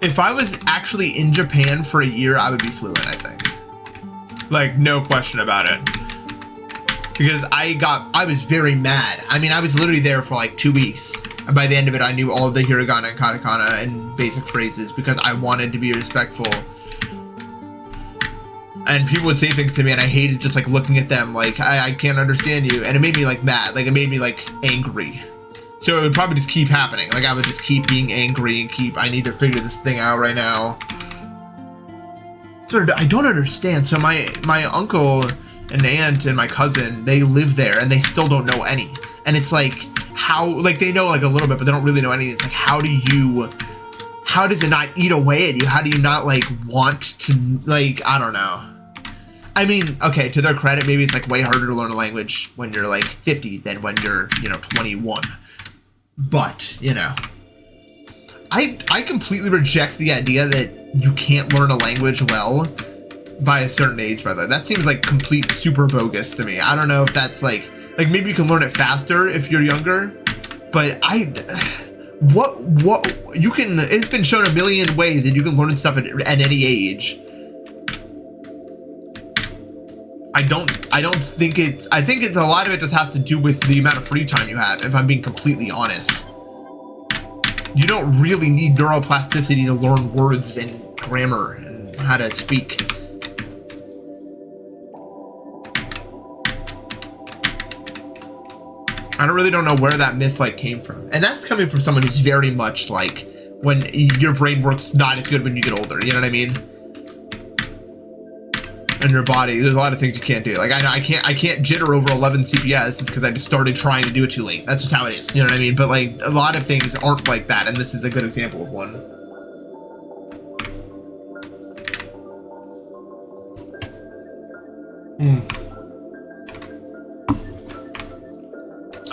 If I was actually in Japan for a year, I would be fluent, I think. Like, no question about it. Because I was very mad. I mean, I was literally there for like 2 weeks. And by the end of it, I knew all the hiragana and katakana and basic phrases because I wanted to be respectful. And people would say things to me and I hated just like looking at them like, I can't understand you. And it made me like mad. Like, it made me like angry. So it would probably just keep happening. Like, I would just keep being angry and I need to figure this thing out right now. So I don't understand. So my uncle and aunt and my cousin, they live there and they still don't know any. And it's like, how, like, they know like a little bit, but they don't really know any. It's like, how does it not eat away at you? How do you not like want to, like, I don't know. I mean, okay, to their credit, maybe it's like way harder to learn a language when you're like 50 than when you're, 21. But, I completely reject the idea that you can't learn a language well by a certain age, by the way. That seems like complete super bogus to me. I don't know if that's like maybe you can learn it faster if you're younger, but it's been shown a million ways that you can learn stuff at any age. I think it's a lot of it just has to do with the amount of free time you have, if I'm being completely honest. You don't really need neuroplasticity to learn words and grammar and how to speak. I really don't know where that myth like came from. And that's coming from someone who's very much like, when your brain works not as good when you get older, you know what I mean? And your body, there's a lot of things you can't do. Like, I know I can't jitter over 11 CPS. It's because I just started trying to do it too late. That's just how it is. You know what I mean? But like, a lot of things aren't like that, and this is a good example of one.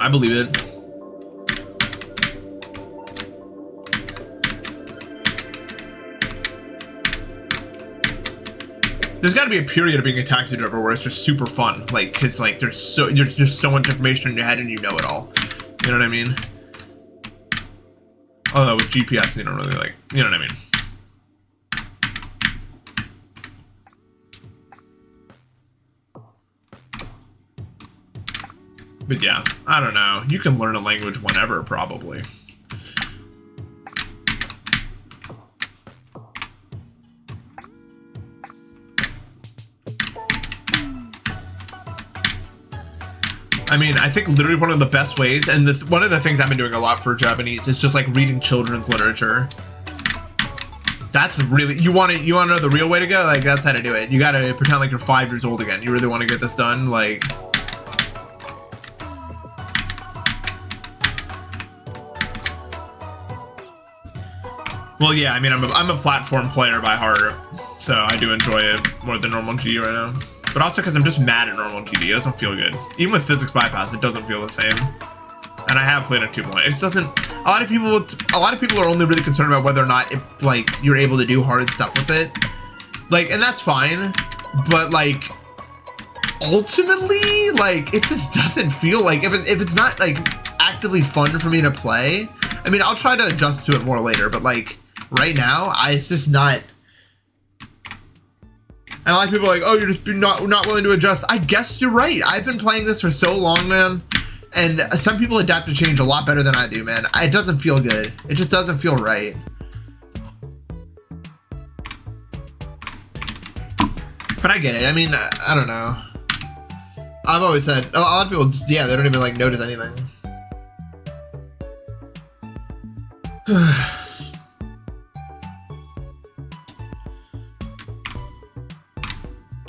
I believe it. There's got to be a period of being a taxi driver where it's just super fun, like, because like there's just so much information in your head and you know it all. You know what I mean? Although with GPS, you don't really like, you know what I mean? But yeah, I don't know. You can learn a language whenever, probably. I mean, I think literally one of the best ways, and one of the things I've been doing a lot for Japanese is just like reading children's literature. That's really, you want to know the real way to go? Like, that's how to do it. You got to pretend like you're 5 years old again. You really want to get this done? Like, well, yeah, I mean, I'm a platform player by heart, so I do enjoy it more than normal GD right now. But also because I'm just mad at normal GD. It doesn't feel good. Even with physics bypass, it doesn't feel the same. And I have played it 2.0. It just doesn't. A lot of people are only really concerned about whether or not it, like, you're able to do hard stuff with it. Like, and that's fine. But like, ultimately, like, it just doesn't feel like, if it's not like actively fun for me to play. I mean, I'll try to adjust to it more later, but like right now, it's just not. And a lot of people are like, oh, you're just not willing to adjust. I guess you're right. I've been playing this for so long, man. And some people adapt to change a lot better than I do, man. It doesn't feel good. It just doesn't feel right. But I get it. I mean, I don't know. I've always said, a lot of people, yeah, they don't even like notice anything.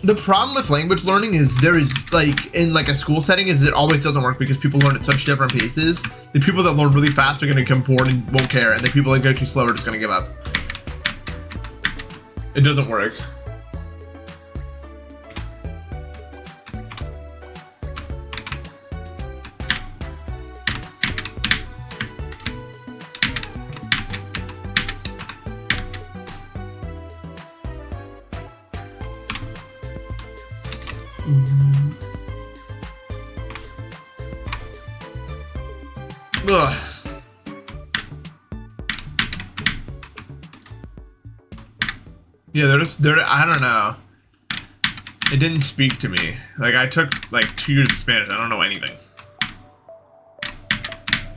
The problem with language learning is there is, like, in like a school setting, is it always doesn't work because people learn at such different paces. The people that learn really fast are going to come bored and won't care, and the people that go too slow are just going to give up. It doesn't work. Ugh. Yeah, I don't know. It didn't speak to me. Like, I took like 2 years of Spanish. I don't know anything.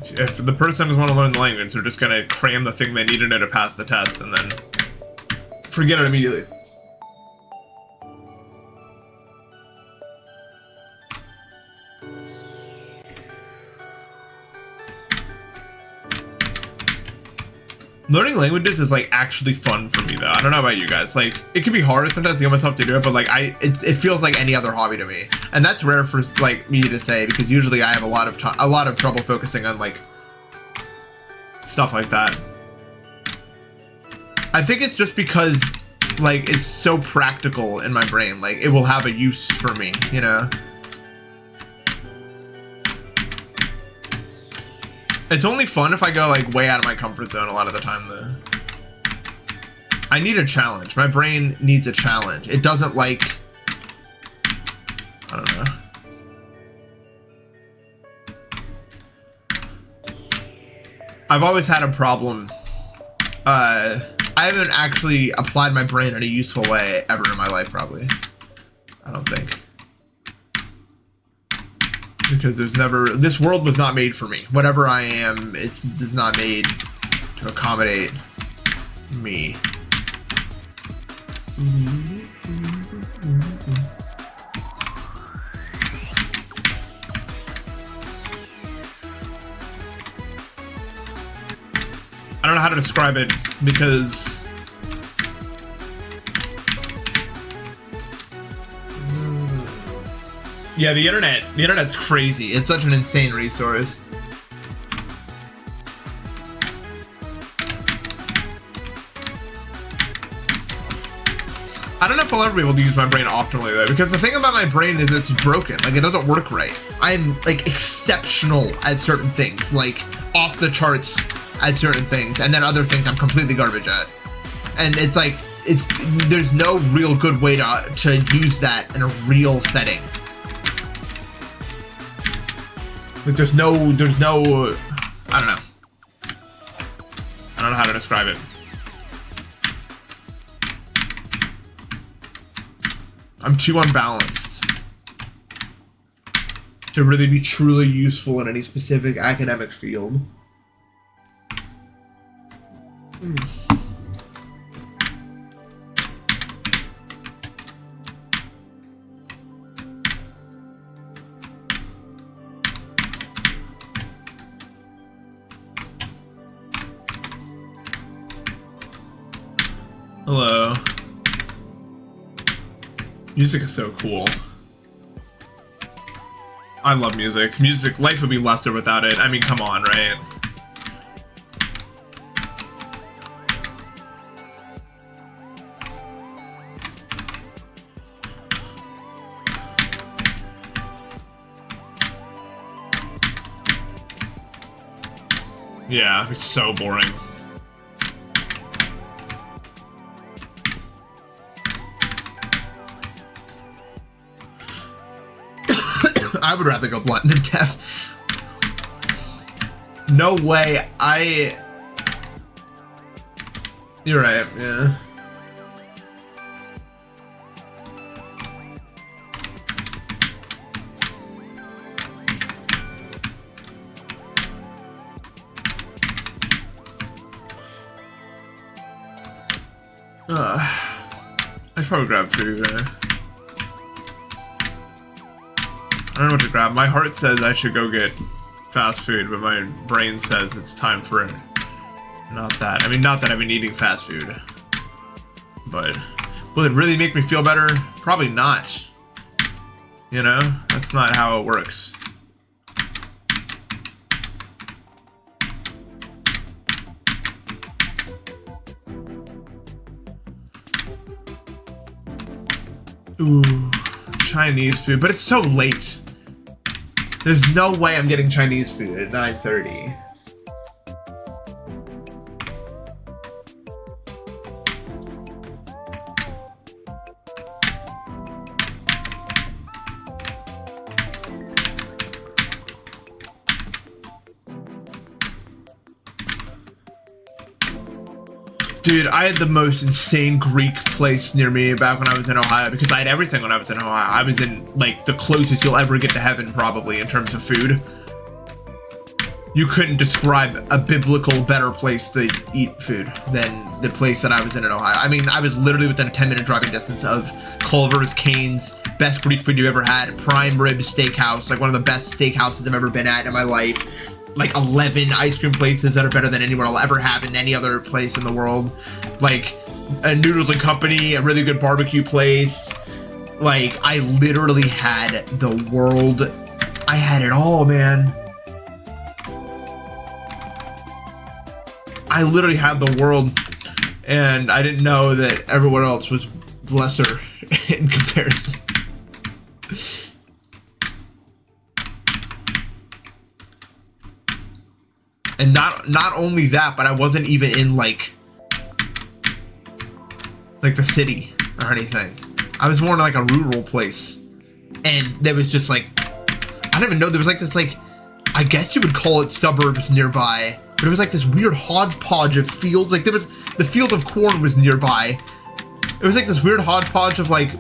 If the person doesn't want to learn the language, they're just gonna cram the thing they need to know to pass the test and then forget it immediately. Learning languages is like actually fun for me though. I don't know about you guys. Like, it can be hard sometimes to get myself to do it, but like it feels like any other hobby to me, and that's rare for like me to say because usually I have a lot of trouble focusing on like stuff like that. I think it's just because like it's so practical in my brain. Like, it will have a use for me, you know. It's only fun if I go like way out of my comfort zone a lot of the time though. I need a challenge. My brain needs a challenge. It doesn't like, I don't know. I've always had a problem. I haven't actually applied my brain in a useful way ever in my life, probably. I don't think. Because this world was not made for me. Whatever I am, it's not made to accommodate me. I don't know how to describe it because yeah, the internet's crazy. It's such an insane resource. I don't know if I'll ever be able to use my brain optimally though, because the thing about my brain is it's broken. Like, it doesn't work right. I'm like exceptional at certain things, like off the charts at certain things, and then other things I'm completely garbage at. And it's like, there's no real good way to use that in a real setting. Like, there's no, I don't know. I don't know how to describe it. I'm too unbalanced to really be truly useful in any specific academic field. Hello. Music is so cool. I love music. Life would be lesser without it. I mean, come on, right? Yeah, it's so boring. I would rather go blunt than deaf. No way. You're right, yeah. I should probably grab food. I don't know what to grab. My heart says I should go get fast food, but my brain says it's time for it. Not that. I mean, not that I've been eating fast food. But will it really make me feel better? Probably not. You know? That's not how it works. Ooh, Chinese food, but it's so late. There's no way I'm getting Chinese food at 9:30. Dude, I had the most insane Greek place near me back when I was in Ohio because I had everything when I was in Ohio. I was in, like, the closest you'll ever get to heaven, probably, in terms of food. You couldn't describe a biblical better place to eat food than the place that I was in Ohio. I mean, I was literally within a 10-minute driving distance of Culver's, Cane's, best Greek food you ever had, Prime Rib Steakhouse, like one of the best steakhouses I've ever been at in my life. Like 11 ice cream places that are better than anyone I'll ever have in any other place in the world. Like a Noodles and Company, a really good barbecue place. Like I literally had the world. I had it all, man. I literally had the world, and I didn't know that everyone else was lesser in comparison. And not only that, but I wasn't even in like the city or anything. I was more in like a rural place. And there was just like, I don't even know, there was like this like, I guess you would call it suburbs nearby, but it was like this weird hodgepodge of fields. Like there was, the field of corn was nearby. It was like this weird hodgepodge of like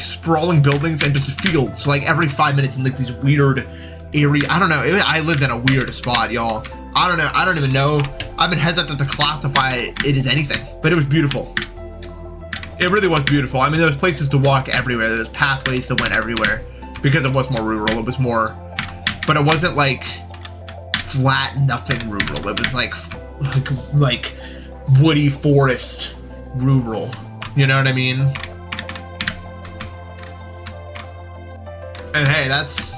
sprawling buildings and just fields. So like every 5 minutes in like these weird area, I don't know. I lived in a weird spot, y'all. I don't know. I don't even know. I've been hesitant to classify it as anything, but it was beautiful. It really was beautiful. I mean, there was places to walk everywhere. There was pathways that went everywhere because it was more rural. It was more, but it wasn't like flat, nothing rural. It was like woody forest rural. You know what I mean? And hey, that's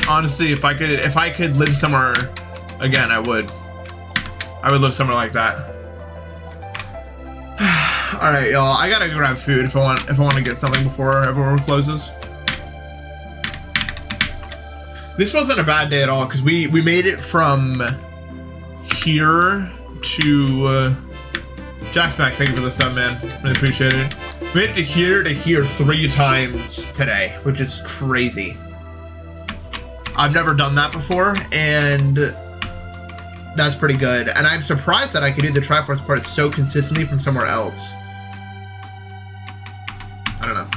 honestly, if I could live somewhere again, I would live somewhere like that. All right, y'all. I gotta grab food if I want to get something before everyone closes. This wasn't a bad day at all because we made it from here to Jack Smack. Thank you for the sub, man. Really appreciate it. We made it to here 3 times today, which is crazy. I've never done that before, and that's pretty good. And I'm surprised that I could do the Triforce part so consistently from somewhere else. I don't know.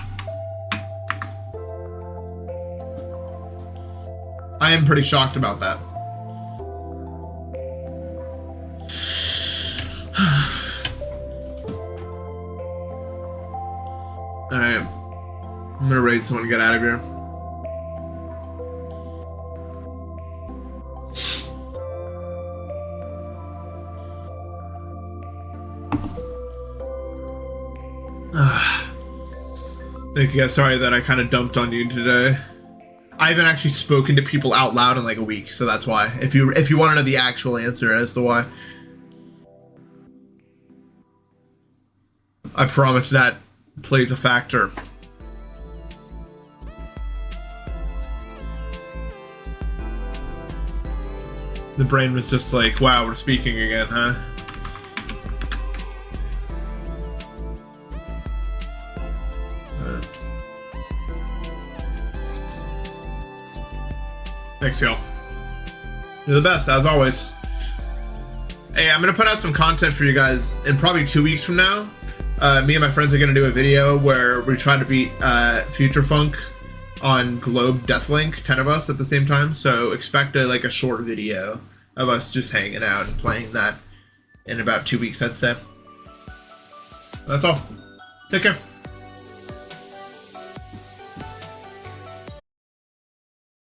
I am pretty shocked about that. Alright. I'm gonna raid someone to get out of here. Thank you guys. Sorry that I kind of dumped on you today. I haven't actually spoken to people out loud in like a week, so that's why. If you want to know the actual answer as to why, I promise that plays a factor. The brain was just like, wow, we're speaking again, huh? Thanks, y'all. You're the best, as always. Hey, I'm gonna put out some content for you guys in probably 2 weeks from now. Me and my friends are gonna do a video where we try to beat Future Funk on Globe Deathlink, 10 of us at the same time. So expect a short video of us just hanging out and playing that in about 2 weeks, I'd say. That's all. Take care.